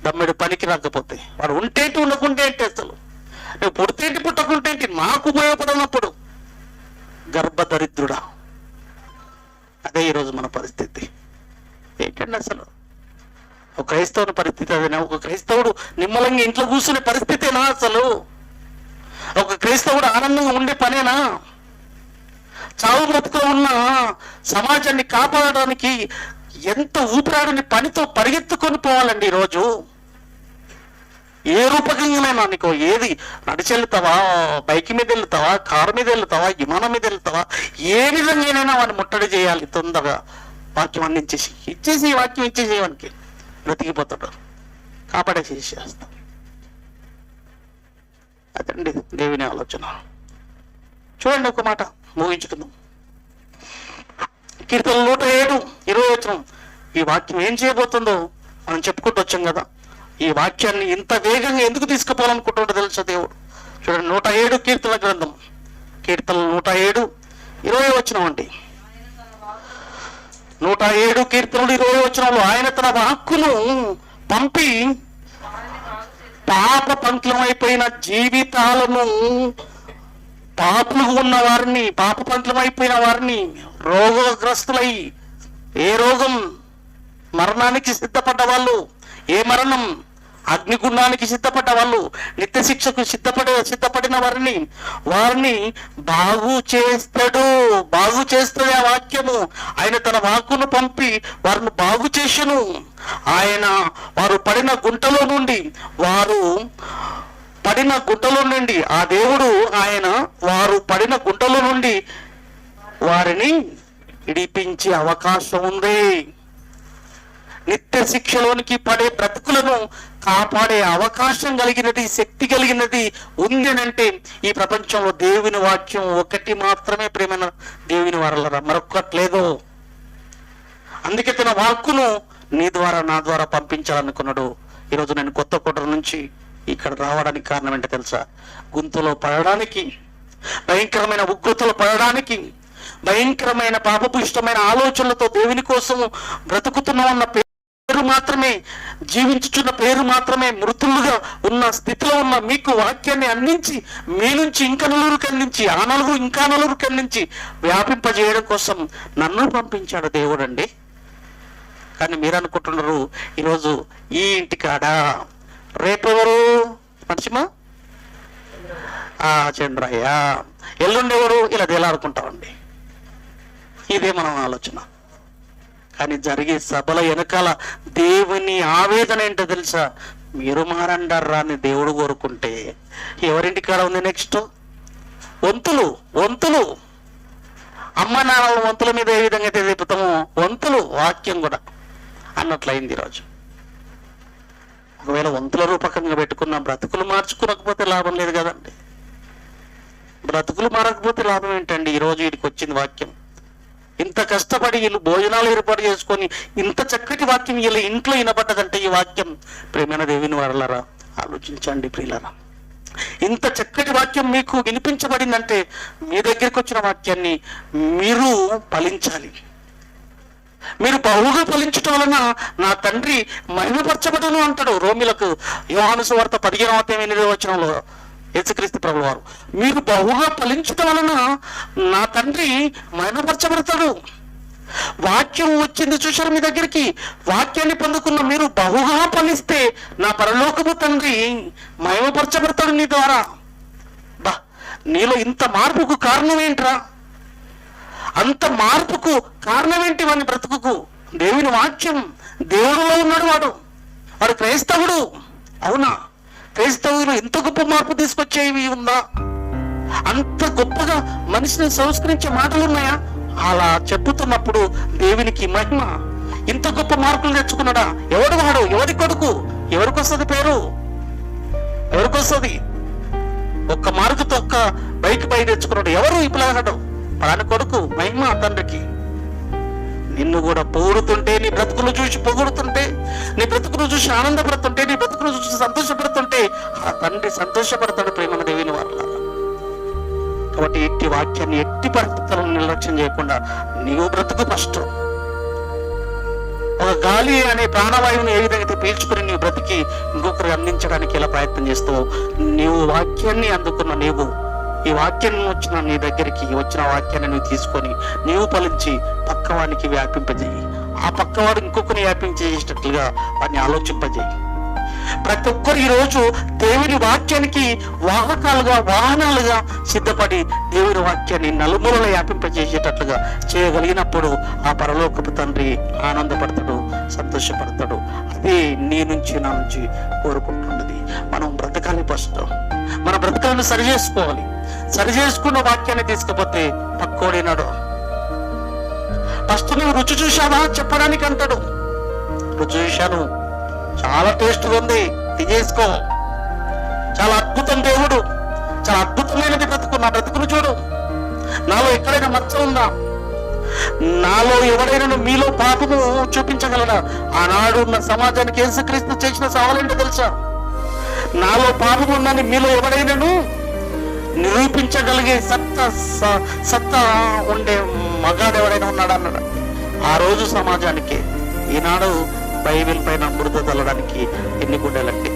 A: దమ్మెడు పనికి రాకపోతే వాడు ఉంటేంటి, ఉండకుంటే ఏంటి? అసలు నువ్వు పుడితేంటి, పుట్టకుంటేంటి? నాకు ఉపయోగపడినప్పుడు గర్భదరిద్రుడా. అదే ఈరోజు మన పరిస్థితి. ఏంటండి అసలు? ఒక క్రైస్తవుని పరిస్థితి అదేనా? ఒక క్రైస్తవుడు నిమ్మలంగా ఇంట్లో కూర్చునే పరిస్థితేనా అసలు? ఒక క్రైస్తవుడు ఆనందంగా ఉండే పనేనా? చావు బ్రతుకులో ఉన్న సమాజాన్ని కాపాడడానికి ఎంత ఊపిరాడని పనితో పరిగెత్తుకొని పోవాలండి ఈరోజు. ఏ రూపకంగానైనా నీకు ఏది నడిచి వెళ్తావా, బైక్ మీద వెళ్తావా, కారు మీద వెళ్తావా, విమానం మీద వెళ్తావా, ఏ విధంగానైనా వాడిని ముట్టడి చేయాలి. తొందరగా వాక్యం ఇచ్చేసి వాక్యం ఇచ్చేసేవానికి బ్రతికిపోతాడు, కాపాడేసేస్తాం. అదండి దేవుని ఆలోచన. చూడండి, ఒక మాట ముగించుకుందాం. కీర్తన 107:20. ఈ వాక్యం ఏం చేయబోతుందో మనం చెప్పుకుంటూ వచ్చాం కదా. ఈ వాక్యాన్ని ఇంత వేగంగా ఎందుకు తీసుకుపోవాలనుకుంటుంటో తెలుసా దేవుడు? చూడండి, 107 కీర్తన గ్రంథం, కీర్తన 107:20 అండి. 107 కీర్తనలు 20 ఆయన తన వాక్కును పంపి పాప పంకిలమైపోయిన జీవితాలను, పాపులుగా ఉన్న వారిని, పాప పంకిలమైపోయిన వారిని, రోగగ్రస్తులై ఏ రోగం, మరణానికి సిద్ధపడ్డ వాళ్ళు, ఏ మరణం, అగ్నిగుండానికి సిద్ధపడ్డ వాళ్ళు, నిత్య శిక్షకు సిద్ధపడిన వారిని బాగు చేస్తాడు. బాగు చేస్తుంది ఆ వాక్యము. ఆయన తన వాక్కును పంపి వారిని బాగు చేసెను. వారు పడిన గుంటలో నుండి ఆ దేవుడు వారు పడిన గుంటలో నుండి వారిని విడిపించే అవకాశం ఉంది. నిత్య శిక్షలోనికి పడే బ్రతుకులను కాపాడే అవకాశం కలిగినది, శక్తి కలిగినది ఉంది అంటే ఈ ప్రపంచంలో దేవుని వాక్యం ఒకటి మాత్రమే. ప్రేమైన దేవుని వారలారా, మరొకట్లేదు. అందుకే తన వాక్కును నీ ద్వారా, నా ద్వారా పంపించాలనుకున్నాడు. ఈరోజు నేను కొత్తకోట నుంచి ఇక్కడ రావడానికి కారణం ఏంటో తెలుసా? గుంతలో పడడానికి, భయంకరమైన ఉగ్రతలో పడడానికి, భయంకరమైన పాపపు ఇష్టమైన ఆలోచనలతో దేవుని కోసం బ్రతుకుతున్నామన్న పేరు మాత్రమే, జీవించుచున్న పేరు మాత్రమే, మృతులుగా ఉన్న స్థితిలో ఉన్న మీకు వాక్యాన్ని అందించి, మీ నుంచి ఇంకా నలుగురికి అందించి, ఆ నలుగురు ఇంకా నలుగురికి అందించి వ్యాపింపజేయడం కోసం నన్ను పంపించాడు దేవుడు అండి. కానీ మీరు అనుకుంటున్నారు ఈరోజు ఈ ఇంటికాడ, రేపెవరు నరసింహ, చంద్రయ్య, ఎల్లుండెవరు, ఇలా దేలాడుకుంటామండి. ఇదే మనం ఆలోచన. కానీ జరిగే సభల వెనకాల దేవుని ఆవేదన ఏంటో తెలుసా? మీరు మారండారా అని దేవుడు కోరుకుంటే ఎవరింటికాడ ఉంది నెక్స్ట్? వంతులు. అమ్మ నాన్నల వంతుల మీద ఏ విధంగా అయితే చెబుతామో వంతులు వాక్యం కూడా అన్నట్లయింది ఈరోజు. ఒకవేళ వంతుల రూపకంగా పెట్టుకున్న బ్రతుకులు మార్చుకోకపోతే లాభం లేదు కదండి. బ్రతుకులు మారకపోతే లాభం ఏంటండి? ఈరోజు వీడికి వచ్చింది వాక్యం. ఇంత కష్టపడి వీళ్ళు భోజనాలు ఏర్పాటు చేసుకొని ఇంత చక్కటి వాక్యం వీళ్ళ ఇంట్లో వినపడ్డదంటే ఈ వాక్యం, ప్రేమైన దేవుని వారలారా ఆలోచించండి ప్రియులారా. ఇంత చక్కటి వాక్యం మీకు వినిపించబడిందంటే మీ దగ్గరికి వచ్చిన వాక్యాన్ని మీరు ఫలించాలి. మీరు బహుగా ఫలించటం వలన నా తండ్రి మహిమపరచబడును అంటాడు రోమిలకు. యోహాను సువార్త 15:8 యేసుక్రీస్తు ప్రభువు వారు, మీరు బహుగా ఫలించటం వలన నా తండ్రి మహిమపరచబడతాడు. వాక్యం వచ్చింది చూశారు మీ దగ్గరికి, వాక్యాన్ని పొందుకున్న మీరు బహుగా ఫలిస్తే నా పరలోకపు తండ్రి మహిమపరచబడతాడు నీ ద్వారా. నీలో ఇంత మార్పుకు కారణం ఏంట్రా? అంత మార్పుకు కారణం ఏంటి వాని బ్రతుకుకు? దేవుని వాక్యం. దేవుడిలో ఉన్నాడు వాడు క్రైస్తవుడు. అవునా? క్రైస్తవులు ఇంత గొప్ప మార్పు తీసుకొచ్చేవి ఉందా? అంత గొప్పగా మనిషిని సంస్కరించే మాటలు ఉన్నాయా? అలా చెప్పుతున్నప్పుడు దేవునికి మహిమ. ఇంత గొప్ప మార్కులు తెచ్చుకున్నాడా? ఎవడు వాడు? ఎవరి కొడుకు? ఎవరికి వస్తుంది పేరు? ఎవరికి వస్తుంది? ఒక్క మార్కుతో ఒక్క బైక్ పై తెచ్చుకున్నాడు. ఎవరు? ఈ పిల్లగాడు పలాని కొడుకు. మహిమ తండ్రికి. నిన్ను కూడా పొగుడుతుంటే, నీ బ్రతుకులు చూసి పొగుడుతుంటే, నీ బ్రతుకులు చూసి ఆనందపడుతుంటే, నీ బ్రతుకులు చూసి సంతోషపడుతుంటే ఆ తండ్రి సంతోషపడతాడు. ప్రేమ దేవుని వాళ్ళ. కాబట్టి ఎట్టి వాక్యాన్ని ఎట్టి పరిస్థితులను నిర్లక్ష్యం చేయకుండా నీవు బ్రతుకు ఫస్ట్. ఒక గాలి అనే ప్రాణవాయువుని ఏ విధంగా పీల్చుకుని నీవు బ్రతికి ఇంకొకరికి అందించడానికి ఎలా ప్రయత్నం చేస్తావు? నీవు వాక్యాన్ని అందుకున్న నీవు, ఈ వాక్యం వచ్చిన నీ దగ్గరికి వచ్చిన వాక్యాన్ని నువ్వు తీసుకొని నీవు ఫలించి పక్కవానికి వ్యాపింపజేయి. ఆ పక్కవాడు ఇంకొకరిని వ్యాపించేటట్లుగా వాడిని ఆలోచింపజేయి. ప్రతి ఒక్కరు ఈరోజు దేవుని వాక్యానికి వాహనాలుగా సిద్ధపడి దేవుని వాక్యాన్ని నలుమూలల వ్యాపింపజేసేటట్లుగా చేయగలిగినప్పుడు ఆ పరలోకపు తండ్రి ఆనందపడతాడు, సంతోషపడతాడు. అదే నీ నుంచి నా నుంచి కోరుకుంటున్నది. మనం బ్రతకాలి ఫస్ట్. మన బ్రతకాలను సరి చేసుకోవాలి. సరి చేసుకున్న వాక్యాన్ని తీసుకపోతే పక్కోడినాడు. ఫస్ట్ నువ్వు రుచి చూశావా చెప్పడానికి అంటాడు. రుచి చూశాను, చాలా టేస్ట్గా ఉంది, తినేసుకో. చాలా అద్భుతం దేవుడు, చాలా అద్భుతమైనది బ్రతుకు. నా బ్రతుకును చూడు. నాలో ఎక్కడైనా మచ్చ ఉందా? నాలో ఎవడైనా మీలో పాపము చూపించగలరా? ఆనాడు ఉన్న సమాజానికి యేసుక్రీస్తు చేసిన సవాలేంటో తెలుసా? నాలో పాపం ఉందని మీలో ఎవడైనాను నిరూపించగలిగే సత్తా ఉండే మగాడు ఎవడైనా ఉన్నాడు అన్నాడు. ఆ రోజు సమాజానికి. ఈనాడు బైబిల్ పైన అమృత తల్లడానికి ఎన్ని గుండెలండి.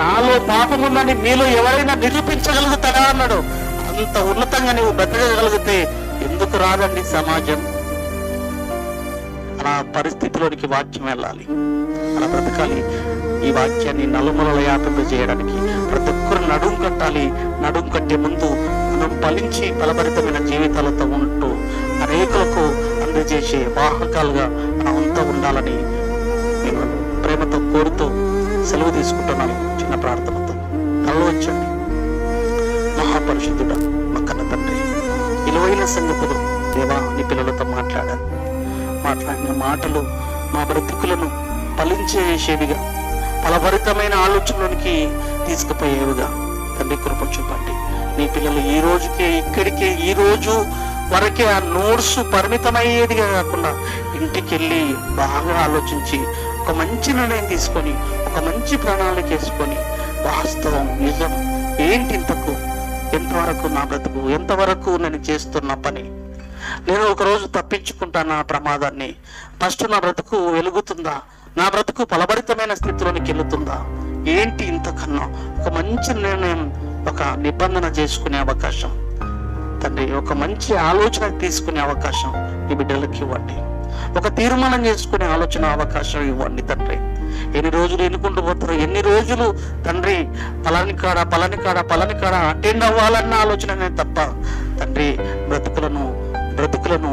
A: నాలో పాపం ఉందని మీలో ఎవరైనా నిరూపించగలుగుతాడా అన్నాడు. అంత ఉన్నతంగా నువ్వు బ్రతకగలిగితే ఎందుకు రాదండి సమాజం? అలా పరిస్థితిలోనికి వాక్యం వెళ్ళాలి, అలా బ్రతకాలి. ఈ వాక్యాన్ని నలుమూలల వ్యాపింప చేయడానికి ప్రతి ఒక్కరు నడుం కట్టాలి. నడుం కట్టే ముందు మనం ఫలించి ఫలభరితమైన జీవితాలతో ఉంటూ అనేకులకు అందజేసే వాహకాలుగా మనమంతా ఉండాలని నేను ప్రేమతో కోరుతూ సెలవు తీసుకుంటున్నాను. చిన్న ప్రార్థనతో తలలో వచ్చండి. మహాపరిశుద్ధుడా, మా కన్న తండ్రి, విలువైన సంగతులు దేవా నీ పిల్లలతో మాట్లాడిన మాటలు మా బ్రతుకులను ఫలించేసేవిగా, ఫలభరితమైన ఆలోచనలోనికి తీసుకుపోయేవిగా తండ్రి కృప చూపండి. నీ పిల్లలు ఈ రోజుకే ఇక్కడికే ఈ రోజు వరకే ఆ నోట్స్ పరిమితమయ్యేదిగా కాకుండా ఇంటికి వెళ్ళి బాగా ఆలోచించి ఒక మంచి నిర్ణయం తీసుకొని ఒక మంచి ప్రణాళిక వేసుకొని వాస్తవం నిజం ఏంటి, ఎంతవరకు నా బ్రతుకు, ఎంతవరకు నేను చేస్తున్న పని, నేను ఒకరోజు తప్పించుకుంటాను ఆ ప్రమాదాన్ని, ఫస్ట్ నా బ్రతుకు వెలుగుతుందా, నా బ్రతుకు ఫలభరితమైన స్థితిలోనికి వెళుతుందా, ఏంటి ఇంతకన్నా ఒక మంచి నిర్ణయం, ఒక నిబంధన చేసుకునే అవకాశం తండ్రి, ఒక మంచి ఆలోచన తీసుకునే అవకాశం ఈ బిడ్డలకి ఇవ్వండి. ఒక తీర్మానం చేసుకునే ఆలోచన అవకాశం ఇవ్వండి తండ్రి. ఎన్ని రోజులు ఎన్నుకుంటూ పోతారు, ఎన్ని రోజులు తండ్రి పలాని కాడ అటెండ్ అవ్వాలన్న ఆలోచననే తప్ప తండ్రి బ్రతుకులను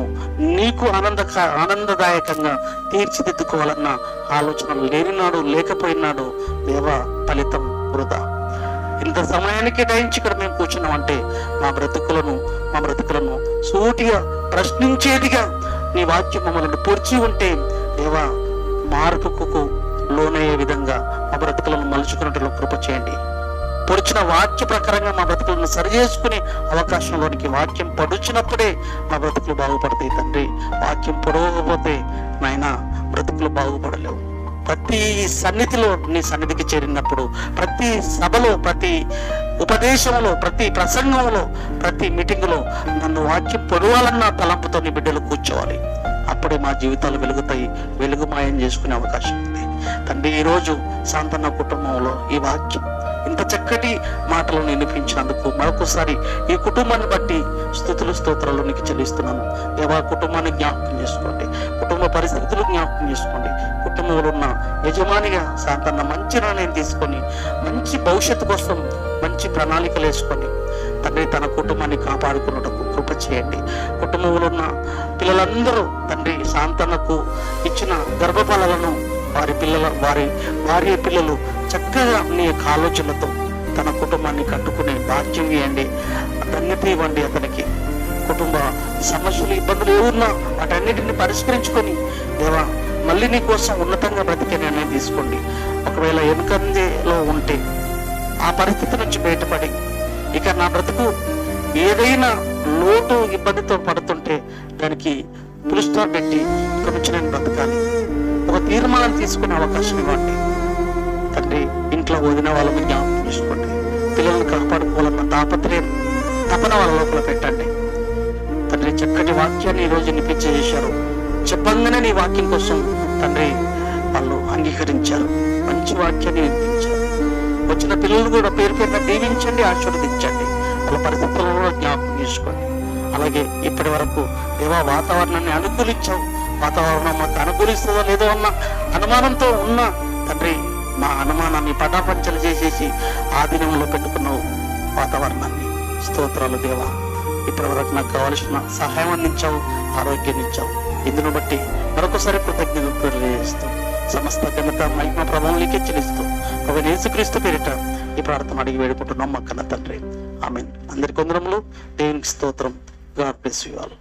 A: నీకు ఆనందదాయకంగా తీర్చిదిద్దుకోవాలన్న ఆలోచన లేకపోయినాడు దేవా, ఫలితం వృధా. ఇంత సమయానికి కేటాయించి ఇక్కడ మేము కూర్చున్నామంటే మా బ్రతుకులను సూటిగా ప్రశ్నించేదిగా నీ వాక్యం మమ్మల్ని పొడిచి ఉంటే దేవా, మార్పుకు లోనయ్యే విధంగా మా బ్రతుకులను మలుచుకున్నట్లు కృప చేయండి. పొడిచిన వాక్య ప్రకారంగా మా బ్రతుకులను సరి చేసుకునే అవకాశంలోనికి వాక్యం పడుచినప్పుడే మా బ్రతుకులు బాగుపడతాయి తండ్రి. వాక్యం పొడవకపోతే నాయన బ్రతుకులు బాగుపడలేవు. ప్రతి సన్నిధిలో నీ సన్నిధికి చేరినప్పుడు, ప్రతి సభలో, ప్రతి ఉపదేశంలో, ప్రతి ప్రసంగంలో, ప్రతి మీటింగులో నన్ను వాక్యం పొడవాలన్న తలంపుతో నీ బిడ్డలు కూర్చోవాలి. అప్పుడే మా జీవితాలు వెలుగుతాయి, వెలుగుమాయం చేసుకునే అవకాశం ఉంది తండ్రి. ఈరోజు సాంతన్న కుటుంబంలో ఈ వాక్యం ఇంత చక్కటి మాటలను వినిపించినందుకు మరొకసారి ఈ కుటుంబాన్ని బట్టి స్తుతులు స్తోత్రాలు నీకు చెల్లిస్తున్నాను దేవా. కుటుంబాన్ని జ్ఞాపకం చేసుకోండి, కుటుంబ పరిస్థితులు జ్ఞాపకం చేసుకోండి. కుటుంబంలో ఉన్న యజమానిగా సాంతన్న మంచి నిర్ణయం తీసుకొని మంచి భవిష్యత్తు కోసం మంచి ప్రణాళికలు వేసుకొని తండ్రి తన కుటుంబాన్ని కాపాడుకున్నటకు కృప చేయండి. కుటుంబంలో ఉన్న పిల్లలందరూ తండ్రి సాంతనకు ఇచ్చిన గర్భఫలాలను వారి భార్య పిల్లలు చక్కగా నీ యొక్క ఆలోచనలతో తన కుటుంబాన్ని కట్టుకునే భాగ్యం ఇవ్వండి. ధన్యత ఇవ్వండి. అతనికి కుటుంబ సమస్యలు ఇబ్బందులు ఏమున్నా వాటన్నిటిని పరిష్కరించుకొని దేవా మళ్ళీ నీ కోసం ఉన్నతంగా బ్రతికే నిర్ణయం తీసుకోండి. ఒకవేళ వెనుకంజలో ఉంటే ఆ పరిస్థితి నుంచి బయటపడి ఇక నా బ్రతుకు ఏదైనా లోటు ఇబ్బందితో పడుతుంటే దానికి ఫుల్ స్టాప్ పెట్టి ఇక నుంచి నేను బ్రతకాలి ఒక తీర్మానం తీసుకునే అవకాశం ఇవ్వండి. తండ్రి ఇంట్లో వదిన వాళ్ళని జ్ఞాపకం చేసుకోండి. పిల్లలను కాపాడుకోవాలన్న తాపత్రయం తపన వాళ్ళ లోపల పెట్టండి. తండ్రి చక్కటి వాక్యాన్ని ఈరోజు వినిపించేశారు. చెప్పంగానే నీ వాక్యం కోసం తండ్రి వాళ్ళు అంగీకరించారు. మంచి వాక్యాన్ని వినిపించారు. వచ్చిన పిల్లలు కూడా పేరు పేరున దీవించండి, ఆశీర్వదించండి. వాళ్ళ పరిస్థితులను కూడా జ్ఞాపకం చేసుకోండి. అలాగే ఇప్పటి వరకు దేవా వాతావరణాన్ని అనుకూలించావు. వాతావరణం మాకు అనుకూలిస్తుందో లేదో అన్న అనుమానంతో ఉన్న తండ్రి మా అనుమానాన్ని పటాపంచలు చేసేసి ఆధీనంలో పెట్టుకున్నావు వాతావరణాన్ని. స్తోత్రాలు దేవా. ఇప్పటి వరకు నాకు కావలసిన సహాయం అందించావు, ఆరోగ్యాన్ని ఇచ్చావు. ఇందును బట్టి మరొకసారి కృతజ్ఞతలు తెలియజేస్తూ సమస్త ఘనత మహిమ ప్రభావానికి చెల్లిస్తూ ఒక యేసుక్రీస్తు పేరిట ఈ ప్రార్థన అడిగి వేడుకుంటున్నాం మా కన్న తండ్రి. ఆమేన్. అందరి కొందరములు దేవునికి స్తోత్రం. God bless you all.